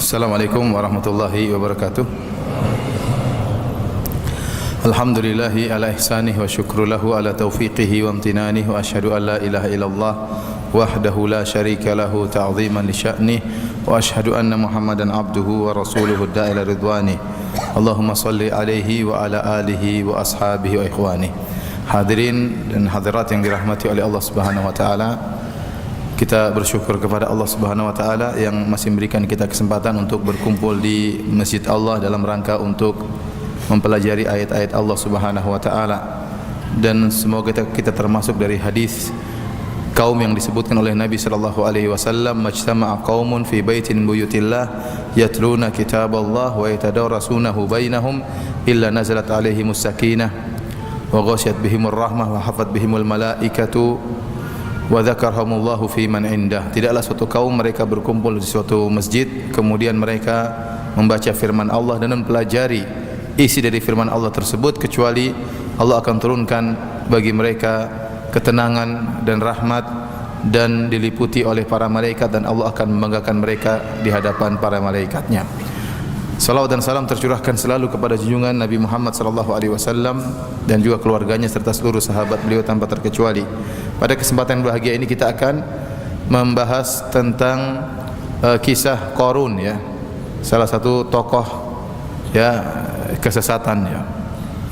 Assalamualaikum warahmatullahi wabarakatuh. Alhamdulillahi ala ihsanih wa syukru lahu ala taufiqihi wa amtinanih wa asyhadu an la ilaha illallah wahdahu la syarika lahu ta'ziman li sya'nih wa asyhadu anna Muhammadan abduhu wa rasuluhu da'ila ridwani. Allahumma salli alaihi wa ala alihi wa ashabihi wa ikhwani. Hadirin dan hadirat yang dirahmati oleh Allah Subhanahu wa taala, kita bersyukur kepada Allah Subhanahu wa taala yang masih memberikan kita kesempatan untuk berkumpul di Masjid Allah dalam rangka untuk mempelajari ayat-ayat Allah Subhanahu wa taala, dan semoga kita termasuk dari hadis kaum yang disebutkan oleh Nabi sallallahu alaihi wasallam, majtama'a qaumun fi baitin buyutillah yatluna kitaballah wa yatadarasunahu bainahum illa nazalat alaihimus sakinah wa ghasyat bihimur rahmah wa hafat bihimul malaikatu wa dzakarhamullahu fi man indah. Tidaklah suatu kaum mereka berkumpul di suatu masjid, kemudian mereka membaca firman Allah dan mempelajari isi dari firman Allah tersebut, kecuali Allah akan turunkan bagi mereka ketenangan dan rahmat dan diliputi oleh para malaikat, dan Allah akan membanggakan mereka di hadapan para malaikatnya. Salawat dan salam tercurahkan selalu kepada junjungan Nabi Muhammad sallallahu alaihi wasallam dan juga keluarganya serta seluruh sahabat beliau tanpa terkecuali. Pada kesempatan bahagia ini kita akan membahas tentang kisah Qarun, ya, salah satu tokoh ya kesesatan ya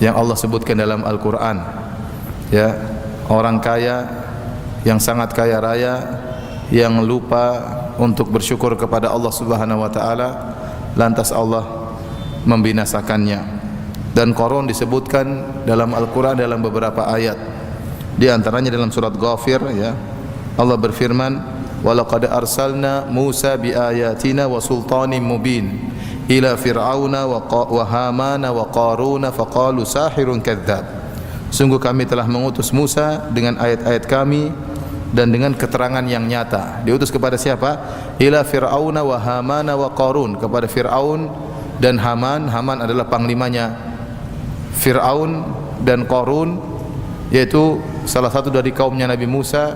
yang Allah sebutkan dalam Al-Qur'an, ya, orang kaya yang sangat kaya raya yang lupa untuk bersyukur kepada Allah Subhanahu wa taala, lantas Allah membinasakannya. Dan Qarun disebutkan dalam Al-Qur'an dalam beberapa ayat. Di antaranya dalam surat Ghafir, ya, Allah berfirman, "Wa laqad arsalna Musa bi ayatina wa sultanin mubin ila fir'auna wa hamana wa qaruna faqalu sahirun kadzdzab." Sungguh kami telah mengutus Musa dengan ayat-ayat kami dan dengan keterangan yang nyata. Diutus kepada siapa? Ila fir'auna wa hamana wa qarun, kepada Fir'aun dan Haman. Haman adalah panglimanya Fir'aun, dan Qarun yaitu salah satu dari kaumnya Nabi Musa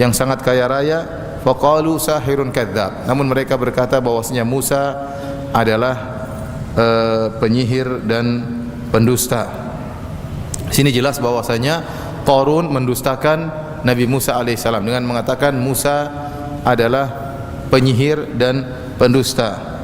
yang sangat kaya raya. Faqalu sahirun kadzdzab, namun mereka berkata bahwasanya Musa adalah penyihir dan pendusta. Sini jelas bahwasanya Qarun mendustakan Nabi Musa alaihissalam dengan mengatakan Musa adalah penyihir dan pendusta.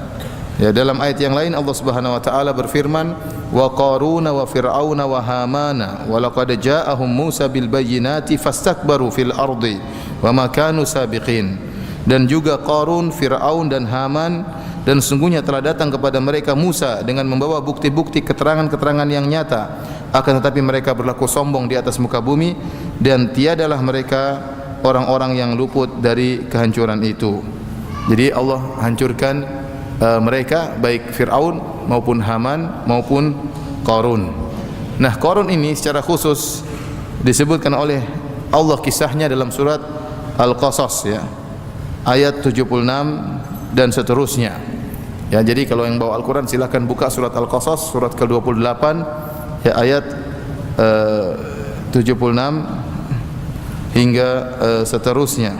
Ya, dalam ayat yang lain Allah Subhanahu wa taala berfirman, wa qaruna wa fir'auna wa hamana wa laqad ja'ahum Musa bil bayyinati fastakbaru fil ardi wa ma kanu sabiqin. Dan juga Qarun, Fir'aun dan Haman, dan sungguhnya telah datang kepada mereka Musa dengan membawa bukti-bukti keterangan-keterangan yang nyata, akan tetapi mereka berlaku sombong di atas muka bumi, dan tiadalah mereka orang-orang yang luput dari kehancuran itu. Jadi Allah hancurkan mereka, baik Fir'aun maupun Haman maupun Qarun. Nah, Qarun ini secara khusus disebutkan oleh Allah kisahnya dalam surat Al-Qasas, ya, ayat 76 dan seterusnya. Ya, jadi kalau yang bawa Al-Quran silakan buka surat Al-Qasas surat ke-28, ya, ayat 76 hingga seterusnya.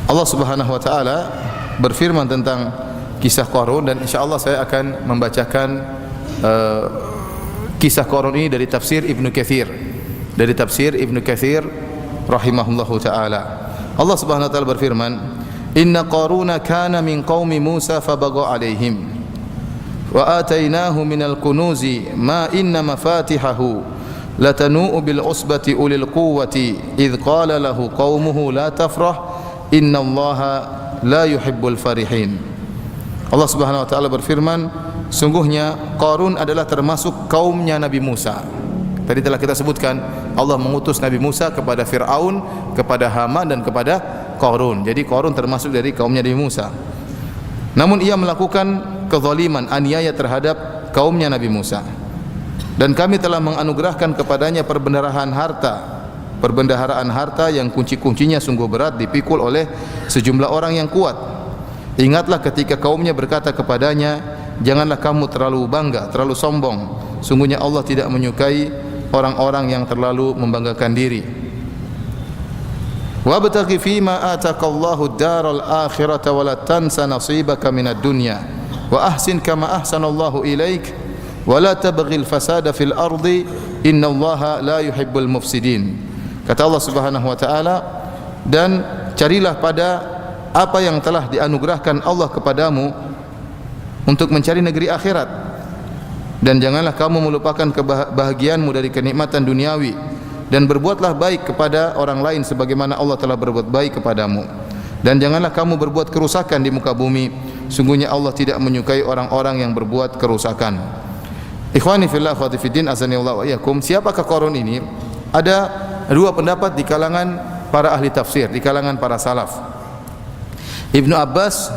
Allah Subhanahu wa taala berfirman tentang kisah Qarun, dan insyaallah saya akan membacakan kisah Qarun ini dari tafsir Ibnu Katsir. Dari tafsir Ibnu Katsir rahimahullahu taala. Allah Subhanahu wa taala berfirman, "Inna Qaruna kana min qaumi Musa fabagha 'alaihim wa atainahu minal kunuzi ma inna mafatihahu latanu'u bil usbati ulil quwwati idh qala lahu qaumuhu la tafrah innallaha la yuhibbul farihin." Allah Subhanahu wa taala berfirman, sungguhnya Qarun adalah termasuk kaumnya Nabi Musa. Tadi telah kita sebutkan Allah mengutus Nabi Musa kepada Fir'aun, kepada Haman dan kepada Qarun. Jadi Qarun termasuk dari kaumnya Nabi Musa. Namun ia melakukan kezaliman, aniaya terhadap kaumnya Nabi Musa. Dan kami telah menganugerahkan kepadanya perbendaharaan harta yang kunci-kuncinya sungguh berat dipikul oleh sejumlah orang yang kuat. Ingatlah ketika kaumnya berkata kepadanya, janganlah kamu terlalu bangga, terlalu sombong. Sungguhnya Allah tidak menyukai orang-orang yang terlalu membanggakan diri. Wabtaghi fima ataqallahu ad-daral akhirata wa la tansa nasibaka minad dunya wa ahsin kama ahsanallahu ilaik wa la tabghil fasada fil ardi innallaha la yuhibbul mufsidin. Kata Allah Subhanahu wa taala, dan carilah pada apa yang telah dianugerahkan Allah kepadamu untuk mencari negeri akhirat, dan janganlah kamu melupakan kebahagiaanmu dari kenikmatan duniawi, dan berbuatlah baik kepada orang lain sebagaimana Allah telah berbuat baik kepadamu, dan janganlah kamu berbuat kerusakan di muka bumi, sungguhnya Allah tidak menyukai orang-orang yang berbuat kerusakan. Ikhwani fillah wa fiddin, azanillahu wa iyyakum. Siapakah Qarun ini? Ada dua pendapat di kalangan para ahli tafsir, di kalangan para salaf. Ibnu Abbas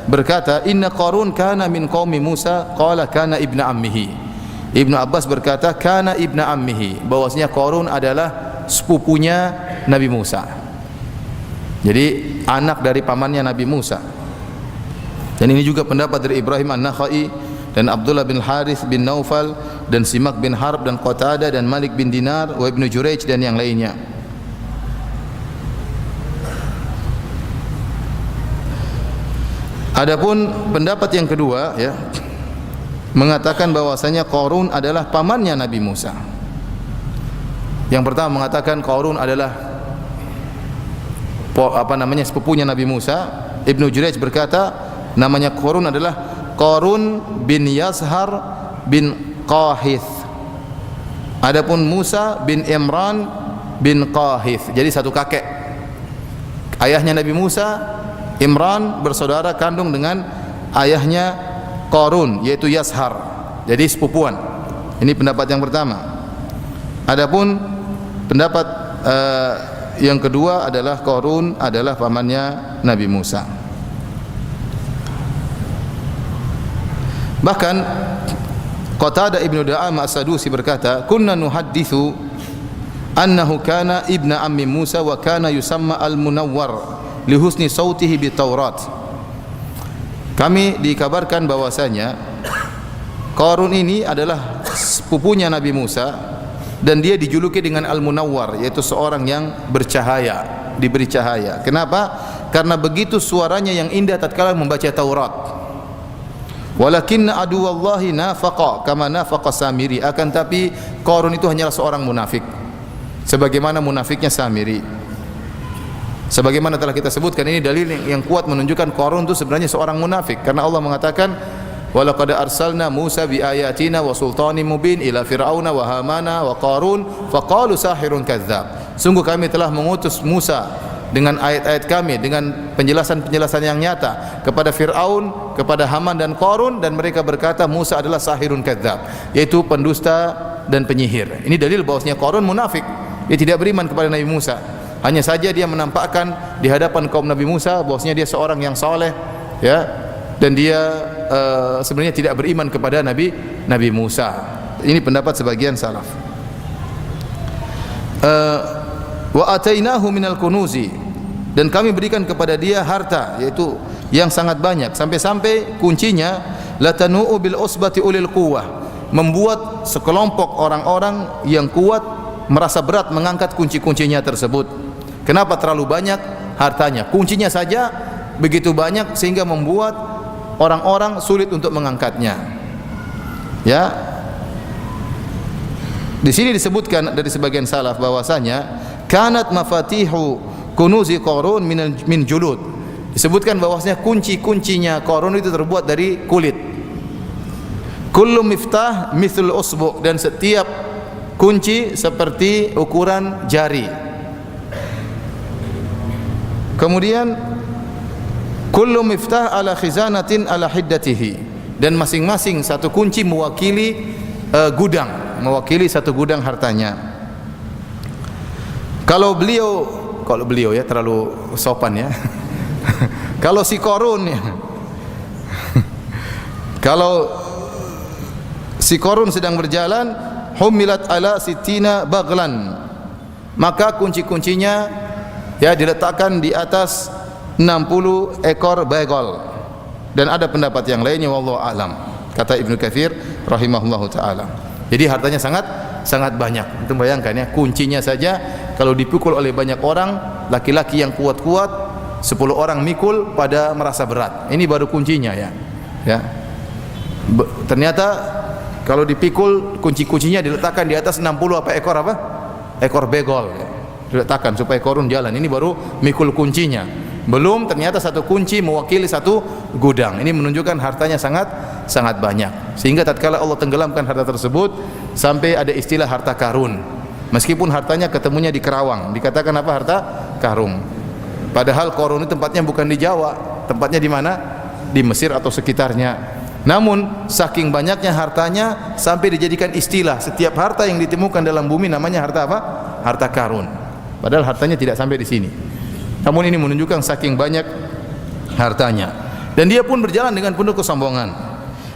berkata, inna Qarun kana min qaumi Musa, qala kana ibnu ammihi. Ibnu Abbas berkata kana ibnu ammihi, bahwasanya Qarun adalah sepupunya Nabi Musa. Jadi anak dari pamannya Nabi Musa. Dan ini juga pendapat dari Ibrahim An-Nakhai dan Abdullah bin Harith bin Naufal dan Simak bin Harb dan Qatadah dan Malik bin Dinar wa Ibnu Jurayj dan yang lainnya. Adapun pendapat yang kedua mengatakan bahwasanya Qarun adalah pamannya Nabi Musa. Yang pertama mengatakan Qarun adalah sepupunya Nabi Musa. Ibnu Jurayj berkata namanya Qarun adalah Qarun bin Yazhar bin Qahith. Adapun Musa bin Imran bin Qahith. Jadi satu kakek. Ayahnya Nabi Musa, Imran, bersaudara kandung dengan ayahnya Qarun, yaitu Yazhar. Jadi sepupuan. Ini pendapat yang pertama. Adapun pendapat yang kedua adalah Qarun adalah pamannya Nabi Musa. Bahkan Qatadah Ibnu Da'amah As-Sadusi berkata, kunna nuhaddithu annahu kana ibna ammi Musa wa kana yusamma al-Munawwar li husni sautihi bi Taurat. Kami dikabarkan bahwasanya Qarun ini adalah sepupunya Nabi Musa dan dia dijuluki dengan Al-Munawwar, yaitu seorang yang bercahaya, diberi cahaya. Kenapa? Karena begitu suaranya yang indah tatkala membaca Taurat. Walakinna aduwallahi nafaqa kama nafaqa Samiri. Akan tapi Qarun itu hanyalah seorang munafik, sebagaimana munafiknya Samiri. Sebagaimana telah kita sebutkan, ini dalil yang kuat menunjukkan Qarun itu sebenarnya seorang munafik, karena Allah mengatakan walaqad arsalna Musa bi ayatina wa sultanin mubin ila fir'auna wa hamana wa qarun faqalu sahirun kadzdzab. Sungguh kami telah mengutus Musa dengan ayat-ayat kami, dengan penjelasan-penjelasan yang nyata kepada Fir'aun, kepada Haman dan Qarun, dan mereka berkata Musa adalah sahirun kadzdzab, yaitu pendusta dan penyihir. Ini dalil bahwasanya Qarun munafik. Dia tidak beriman kepada Nabi Musa. Hanya saja dia menampakkan di hadapan kaum Nabi Musa bahwasanya dia seorang yang saleh, dan dia sebenarnya tidak beriman kepada Nabi Musa. Ini pendapat sebagian salaf. Wa atainahu minal kunuzi, dan kami berikan kepada dia harta, yaitu yang sangat banyak, sampai-sampai kuncinya latanu'u bil usbati ulil quwwah, membuat sekelompok orang-orang yang kuat merasa berat mengangkat kunci-kuncinya tersebut. Kenapa? Terlalu banyak hartanya, kuncinya saja begitu banyak sehingga membuat orang-orang sulit untuk mengangkatnya. Di sini disebutkan dari sebagian salaf bahwasanya kanat mafatihu kunuzi Qarun min julud. Disebutkan bahwasanya kunci-kuncinya Qarun itu terbuat dari kulit. Kullu miftah mithlul usbu', dan setiap kunci seperti ukuran jari. Kemudian kullu miftah ala khizanatin ala hiddatihi, dan masing-masing satu kunci mewakili gudang, mewakili satu gudang hartanya. Kalau beliau terlalu sopan ya. Kalau si Qarun kalau si Qarun sedang berjalan, humilat ala sitina baglan, maka kunci-kuncinya diletakkan di atas 60 ekor bagol. Dan ada pendapat yang lainnya, wallahu a'lam, kata Ibnu Katsir rahimahullahu taala. Jadi hartanya sangat banyak. Itu bayangkan ya, kuncinya saja kalau dipukul oleh banyak orang, laki-laki yang kuat-kuat 10 orang mikul pada merasa berat. Ini baru kuncinya ya. Ya. Ternyata kalau dipikul kunci-kuncinya diletakkan di atas 60 ekor apa? Ekor begol ya. Diletakkan supaya korun jalan. Ini baru mikul kuncinya. Belum ternyata satu kunci mewakili satu gudang. Ini menunjukkan hartanya sangat banyak. Sehingga tatkala Allah tenggelamkan harta tersebut sampai ada istilah harta karun. Meskipun hartanya ketemunya di Kerawang, dikatakan apa? Harta karun. Padahal korun itu tempatnya bukan di Jawa, tempatnya di mana? Di Mesir atau sekitarnya. Namun saking banyaknya hartanya sampai dijadikan istilah, setiap harta yang ditemukan dalam bumi namanya harta apa? Harta karun. Padahal hartanya tidak sampai di sini. Namun ini menunjukkan saking banyak hartanya. Dan dia pun berjalan dengan penuh kesombongan.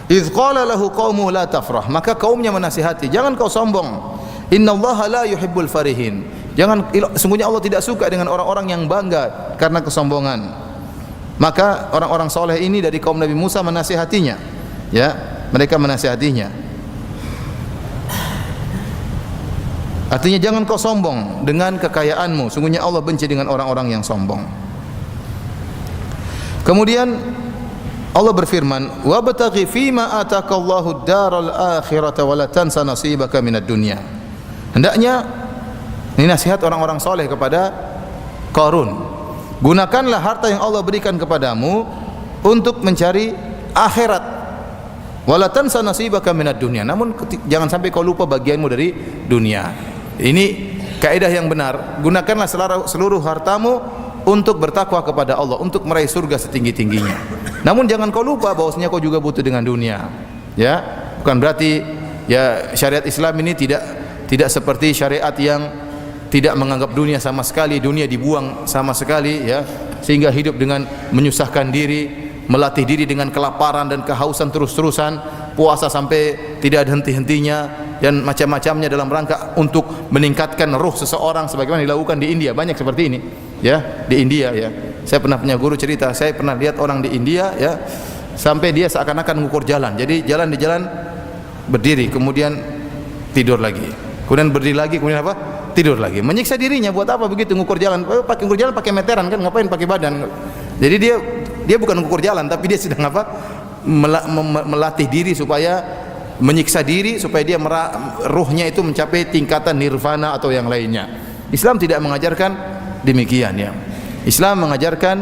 Idz qala lahu qaumuhu la tafrah, maka kaumnya menasihati, jangan kau sombong. Innallaha la yuhibbul farihin. Sungguhnya Allah tidak suka dengan orang-orang yang bangga karena kesombongan. Maka orang-orang soleh ini dari kaum Nabi Musa menasihatinya. Ya, mereka menasihatinya. Artinya jangan kau sombong dengan kekayaanmu. Sungguhnya Allah benci dengan orang-orang yang sombong. Kemudian Allah berfirman, "Wabtaghi fima atakallahu ad-daral akhirata wa la tansa nasibaka minad dunya." Hendaknya ini nasihat orang-orang soleh kepada Qarun. Gunakanlah harta yang Allah berikan kepadamu untuk mencari akhirat. Wala tansa nasibaka minad dunya. Namun jangan sampai kau lupa bagianmu dari dunia. Ini kaidah yang benar. Gunakanlah seluruh hartamu untuk bertakwa kepada Allah, untuk meraih surga setinggi-tingginya. Namun jangan kau lupa bahwasanya kau juga butuh dengan dunia. Ya, bukan berarti ya syariat Islam ini tidak seperti syariat yang tidak menganggap dunia sama sekali, dunia dibuang sama sekali ya, sehingga hidup dengan menyusahkan diri, melatih diri dengan kelaparan dan kehausan terus-terusan, puasa sampai tidak ada henti-hentinya dan macam-macamnya dalam rangka untuk meningkatkan ruh seseorang sebagaimana dilakukan di India. Banyak seperti ini ya, di India ya. Saya pernah punya guru cerita, saya pernah lihat orang di India ya, sampai dia seakan-akan mengukur jalan. Jadi jalan di jalan berdiri, kemudian tidur lagi. Kemudian berdiri lagi, kemudian apa? Tidur lagi. Menyiksa dirinya buat apa begitu ngukur jalan? Pakai ngukur jalan pakai meteran kan, ngapain pakai badan? Jadi dia bukan mengukur jalan, tapi dia sedang apa? Melatih diri supaya menyiksa diri supaya dia ruhnya itu mencapai tingkatan nirvana atau yang lainnya. Islam tidak mengajarkan demikian ya. Islam mengajarkan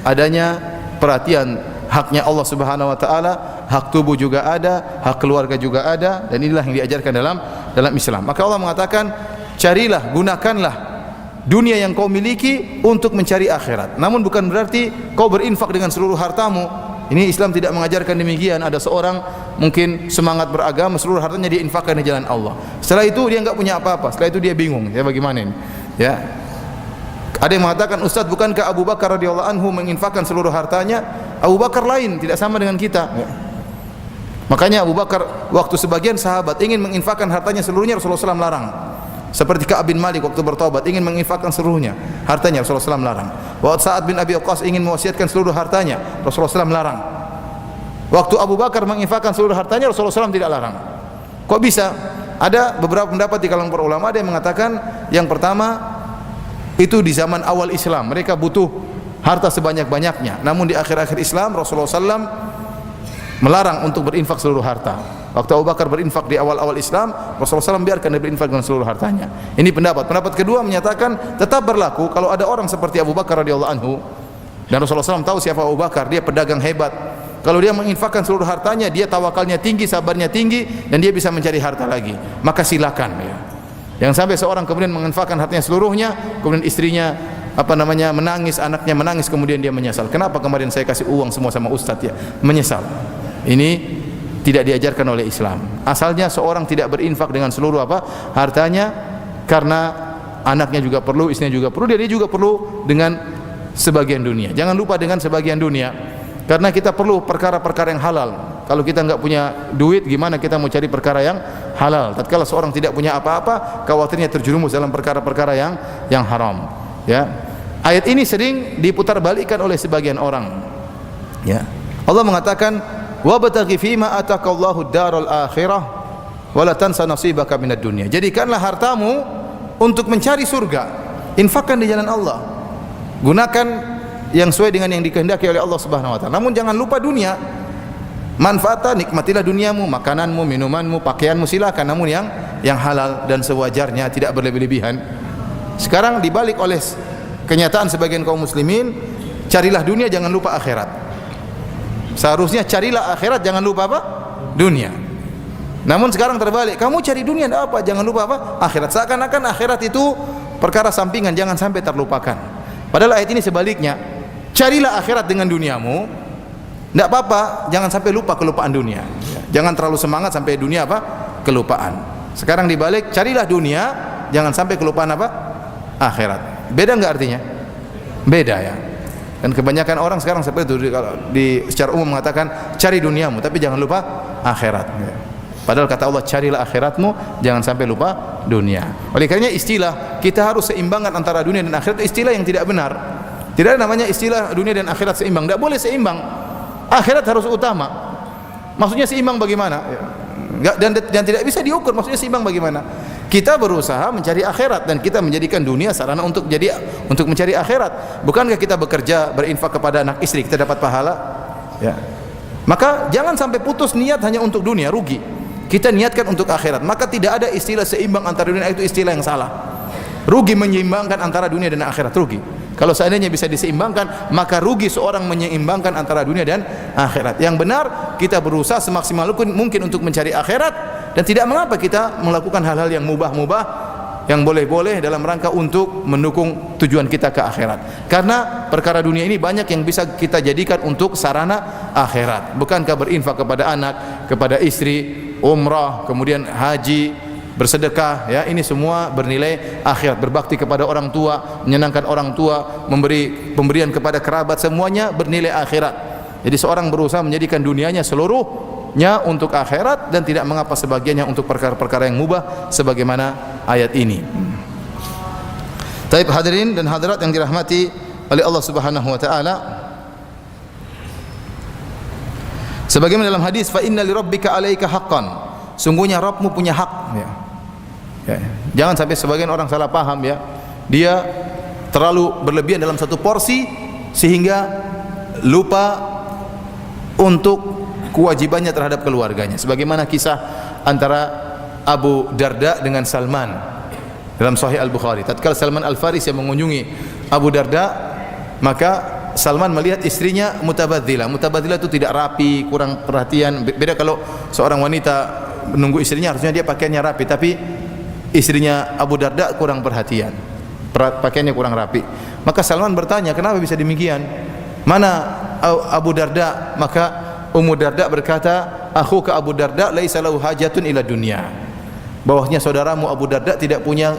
adanya perhatian haknya Allah Subhanahu wa taala, hak tubuh juga ada, hak keluarga juga ada, dan inilah yang diajarkan dalam Islam. Maka Allah mengatakan, carilah, gunakanlah dunia yang kau miliki untuk mencari akhirat. Namun bukan berarti kau berinfak dengan seluruh hartamu. Ini Islam tidak mengajarkan demikian. Ada seorang mungkin semangat beragama, seluruh hartanya diinfakkan di jalan Allah. Setelah itu dia enggak punya apa-apa. Setelah itu dia bingung, ya bagaimana ini? Ya. Ada yang mengatakan, Ustaz, bukankah Abu Bakar radhiyallahu anhu menginfakkan seluruh hartanya? Abu Bakar lain, tidak sama dengan kita. Ya. Makanya Abu Bakar, waktu sebagian sahabat ingin menginfakkan hartanya seluruhnya, Rasulullah SAW larang. Seperti Ka'ab bin Malik waktu bertobat ingin menginfakkan seluruhnya hartanya, Rasulullah SAW larang. Waktu Sa'ad bin Abi Waqqas ingin mewasiatkan seluruh hartanya, Rasulullah SAW larang. Waktu Abu Bakar menginfakkan seluruh hartanya, Rasulullah SAW tidak larang. Kok bisa? Ada beberapa pendapat di kalangan para ulama. Ada yang mengatakan yang pertama itu di zaman awal Islam mereka butuh harta sebanyak-banyaknya. Namun di akhir-akhir Islam Rasulullah SAW melarang untuk berinfak seluruh harta. Waktu Abu Bakar berinfak di awal-awal Islam, Rasulullah SAW biarkan dia berinfak dengan seluruh hartanya. Ini pendapat. Pendapat kedua menyatakan tetap berlaku kalau ada orang seperti Abu Bakar radhiyallahu anhu, dan Rasulullah SAW tahu siapa Abu Bakar, dia pedagang hebat. Kalau dia menginfakkan seluruh hartanya, dia tawakalnya tinggi, sabarnya tinggi, dan dia bisa mencari harta lagi, maka silakan ya. Yang sampai seorang kemudian menginfakkan hartanya seluruhnya, kemudian istrinya menangis, anaknya menangis, kemudian dia menyesal. Kenapa kemarin saya kasih uang semua sama ustadz ya? Menyesal. Ini tidak diajarkan oleh Islam. Asalnya seorang tidak berinfak dengan seluruh hartanya, karena anaknya juga perlu, istrinya juga perlu, dia juga perlu dengan sebagian dunia. Jangan lupa dengan sebagian dunia, karena kita perlu perkara-perkara yang halal. Kalau kita enggak punya duit, gimana kita mau cari perkara yang halal? Tatkala seorang tidak punya apa-apa, khawatirnya terjerumus dalam perkara-perkara yang haram. Ya, ayat ini sering diputarbalikkan oleh sebagian orang. Ya, Allah mengatakan, wabtaghi fima atakallahu ad-daral akhirah wala tansa nasibaka minad dunya. Jadikanlah hartamu untuk mencari surga. Infakkan di jalan Allah. Gunakan yang sesuai dengan yang dikehendaki oleh Allah Subhanahu wa taala. Namun jangan lupa dunia. Manfaatnya, nikmatilah duniamu, makananmu, minumanmu, pakaianmu, silakan, namun yang halal dan sewajarnya, tidak berlebih-lebihan. Sekarang dibalik oleh kenyataan sebagian kaum muslimin, carilah dunia, jangan lupa akhirat. Seharusnya carilah akhirat, jangan lupa apa? Dunia. Namun sekarang terbalik, kamu cari dunia tidak apa, jangan lupa apa? Akhirat. Seakan-akan akhirat itu perkara sampingan, jangan sampai terlupakan. Padahal ayat ini sebaliknya, carilah akhirat dengan duniamu. Tidak apa-apa, jangan sampai lupa kelupaan dunia. Jangan terlalu semangat sampai dunia apa? Kelupaan. Sekarang dibalik, carilah dunia, jangan sampai kelupaan apa? Akhirat. Beda enggak artinya? Beda ya. Dan kebanyakan orang sekarang seperti itu, kalau secara umum mengatakan cari duniamu, tapi jangan lupa akhirat. Padahal kata Allah, carilah akhiratmu, jangan sampai lupa dunia. Oleh karenanya istilah kita harus seimbangkan antara dunia dan akhirat, itu istilah yang tidak benar. Tidak ada namanya istilah dunia dan akhirat seimbang. Tidak boleh seimbang. Akhirat harus utama. Maksudnya seimbang bagaimana? Dan tidak bisa diukur. Maksudnya seimbang bagaimana? Kita berusaha mencari akhirat dan kita menjadikan dunia sarana untuk mencari akhirat. Bukankah kita bekerja berinfak kepada anak istri kita dapat pahala? Ya. Maka jangan sampai putus niat hanya untuk dunia, rugi. Kita niatkan untuk akhirat. Maka tidak ada istilah seimbang antara dunia, itu istilah yang salah. Rugi menyeimbangkan antara dunia dan akhirat, rugi. Kalau seandainya bisa diseimbangkan, maka rugi seorang menyeimbangkan antara dunia dan akhirat. Yang benar, kita berusaha semaksimal mungkin untuk mencari akhirat, dan tidak mengapa kita melakukan hal-hal yang mubah-mubah, yang boleh-boleh dalam rangka untuk mendukung tujuan kita ke akhirat. Karena perkara dunia ini banyak yang bisa kita jadikan untuk sarana akhirat. Bukankah berinfak kepada anak, kepada istri, umrah, kemudian haji, bersedekah, ya, ini semua bernilai akhirat. Berbakti kepada orang tua, menyenangkan orang tua, memberi pemberian kepada kerabat, semuanya bernilai akhirat. Jadi seorang berusaha menjadikan dunianya seluruhnya untuk akhirat, dan tidak mengapa sebagiannya untuk perkara-perkara yang mubah sebagaimana ayat ini. Taib hadirin dan hadirat yang dirahmati oleh Allah Subhanahu wa taala, sebagaimana dalam hadis, fa inna li rabbika 'alaika haqqan, sungguhnya Rabbmu punya hak, ya. Ya, jangan sampai sebagian orang salah paham, ya. Dia terlalu berlebihan dalam satu porsi sehingga lupa untuk kewajibannya terhadap keluarganya. Sebagaimana kisah antara Abu Darda dengan Salman dalam Sahih Al-Bukhari. Tatkala Salman Al-Farisi yang mengunjungi Abu Darda, maka Salman melihat istrinya mutabadzila. Mutabadzila itu tidak rapi, kurang perhatian. Beda kalau seorang wanita menunggu istrinya, harusnya dia pakaiannya rapi, tapi istrinya Abu Darda kurang perhatian, pakaiannya kurang rapi. Maka Salman bertanya, kenapa bisa demikian? Mana Abu Darda? Maka Ummu Darda berkata, akhuka Abu Darda laisa lahu hajatun ila dunya. Bahwasanya saudaramu Abu Darda tidak punya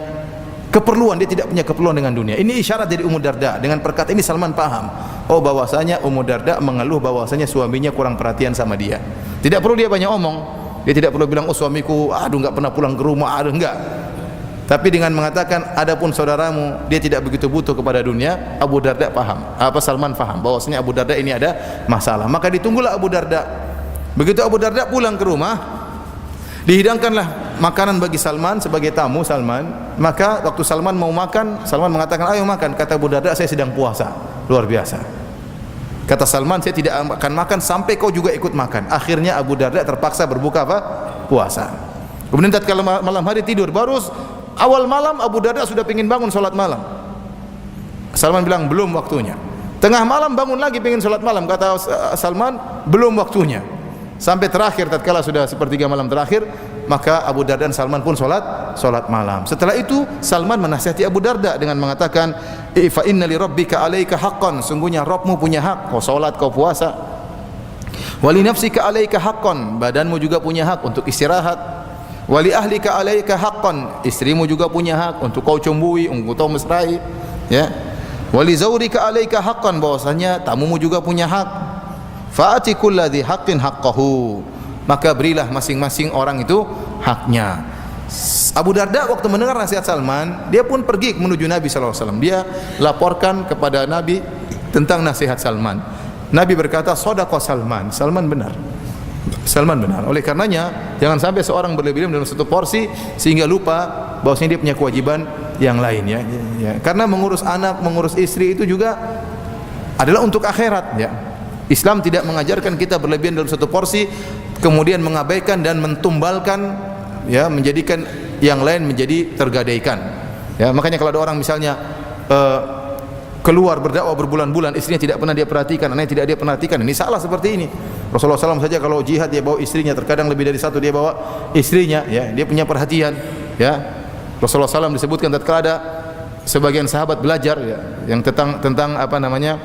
keperluan, dia tidak punya keperluan dengan dunia. Ini isyarat dari Ummu Darda. Dengan perkataan ini Salman paham, oh bahwasanya Ummu Darda mengeluh bahwasanya suaminya kurang perhatian sama dia. Tidak perlu dia banyak omong. Dia tidak perlu bilang, oh suamiku aduh enggak pernah pulang ke rumah, aduh enggak. Tapi dengan mengatakan, adapun saudaramu dia tidak begitu butuh kepada dunia, Abu Darda paham. Salman paham bahwasanya Abu Darda ini ada masalah. Maka ditunggulah Abu Darda. Begitu Abu Darda pulang ke rumah, dihidangkanlah makanan bagi Salman sebagai tamu Salman. Maka waktu Salman mau makan, Salman mengatakan, ayo makan. Kata Abu Darda, saya sedang puasa. Luar biasa. Kata Salman, saya tidak akan makan sampai kau juga ikut makan. Akhirnya Abu Darda terpaksa berbuka apa? Puasa. Kemudian tatkala malam hari tidur, baru awal malam Abu Darda sudah ingin bangun salat malam. Salman bilang belum waktunya. Tengah malam bangun lagi ingin salat malam. Kata Salman, belum waktunya. Sampai terakhir tatkala sudah sepertiga malam terakhir, maka Abu Darda dan Salman pun salat malam. Setelah itu Salman menasihati Abu Darda dengan mengatakan, fa inna li rabbika 'alaika haqqan, sungguhnya Rabbmu punya hak, kau salat, kau puasa. Wa li nafsika 'alaika haqqan, badanmu juga punya hak untuk istirahat. Wa li ahlika 'alaika haqqan, istrimu juga punya hak untuk kau cumbui, untuk kau mesrai, ya. Wa li zawrika 'alaika haqqan, bahwasanya tamumu juga punya hak. Fa'ati kulladzi haqqin haqqahu, maka berilah masing-masing orang itu haknya. Abu Darda waktu mendengar nasihat Salman, dia pun pergi menuju Nabi SAW. Dia laporkan kepada Nabi tentang nasihat Salman. Nabi berkata, shadaqa Salman, Salman benar. Salman benar. Oleh karenanya jangan sampai seorang berlebihan dalam satu porsi sehingga lupa bahwasanya dia punya kewajiban yang lain ya. Karena mengurus anak, mengurus istri itu juga adalah untuk akhirat ya. Islam tidak mengajarkan kita berlebihan dalam satu porsi kemudian mengabaikan dan mentumbalkan ya, menjadikan yang lain menjadi tergadaikan. Ya, makanya kalau ada orang misalnya keluar berdakwah berbulan-bulan, istrinya tidak pernah dia perhatikan, anaknya tidak dia perhatikan, ini salah seperti ini. Rasulullah SAW saja kalau jihad dia bawa istrinya, terkadang lebih dari satu dia bawa istrinya, ya, dia punya perhatian, ya. Rasulullah SAW disebutkan tatkala ada sebagian sahabat belajar, ya, yang tentang apa namanya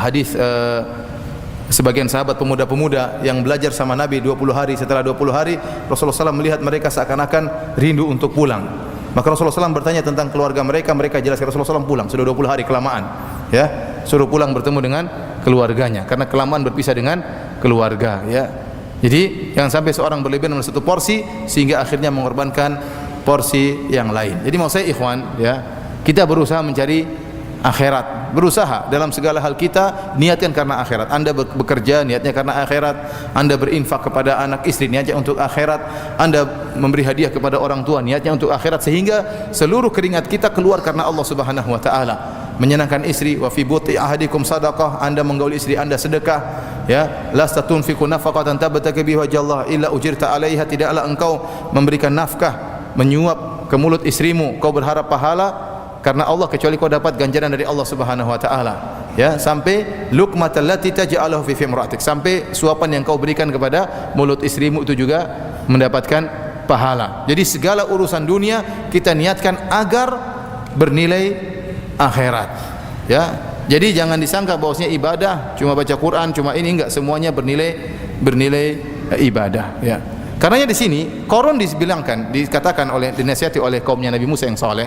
hadis sebagian sahabat pemuda-pemuda yang belajar sama Nabi 20 hari, setelah 20 hari Rasulullah SAW melihat mereka seakan-akan rindu untuk pulang. Maka Rasulullah SAW bertanya tentang keluarga mereka, mereka jelaskan. Rasulullah SAW pulang, sudah 20 hari kelamaan, ya, suruh pulang bertemu dengan keluarganya karena kelamaan berpisah dengan keluarga, ya. Jadi jangan sampai seorang berlebihan dalam satu porsi sehingga akhirnya mengorbankan porsi yang lain. Jadi mau saya ikhwan, ya, kita berusaha mencari akhirat, berusaha dalam segala hal kita niatkan karena akhirat. Anda bekerja niatnya karena akhirat, Anda berinfak kepada anak istri niatnya untuk akhirat, Anda memberi hadiah kepada orang tua niatnya untuk akhirat, sehingga seluruh keringat kita keluar karena Allah Subhanahu wa taala. Menyenangkan istri, wa fi buti ahadikum sadaqah, Anda menggauli istri Anda sedekah, ya. Lasta tunfiqu nafaqatan tabtaki biha wajhallah illa ujirta 'alaiha, tidaklah engkau memberikan nafkah menyuap ke mulut istrimu kau berharap pahala karena Allah kecuali kau dapat ganjaran dari Allah Subhanahu wa taala, ya, sampai luqmatal lati taj'aluhu fi imra'atik, sampai suapan yang kau berikan kepada mulut istrimu itu juga mendapatkan pahala. Jadi segala urusan dunia kita niatkan agar bernilai akhirat, ya. Jadi jangan disangka bahwasanya ibadah cuma baca Quran, cuma ini, enggak, semuanya bernilai ibadah, ya. Karenanya di sini Qarun dikatakan oleh, dinasihati oleh kaumnya Nabi Musa yang saleh,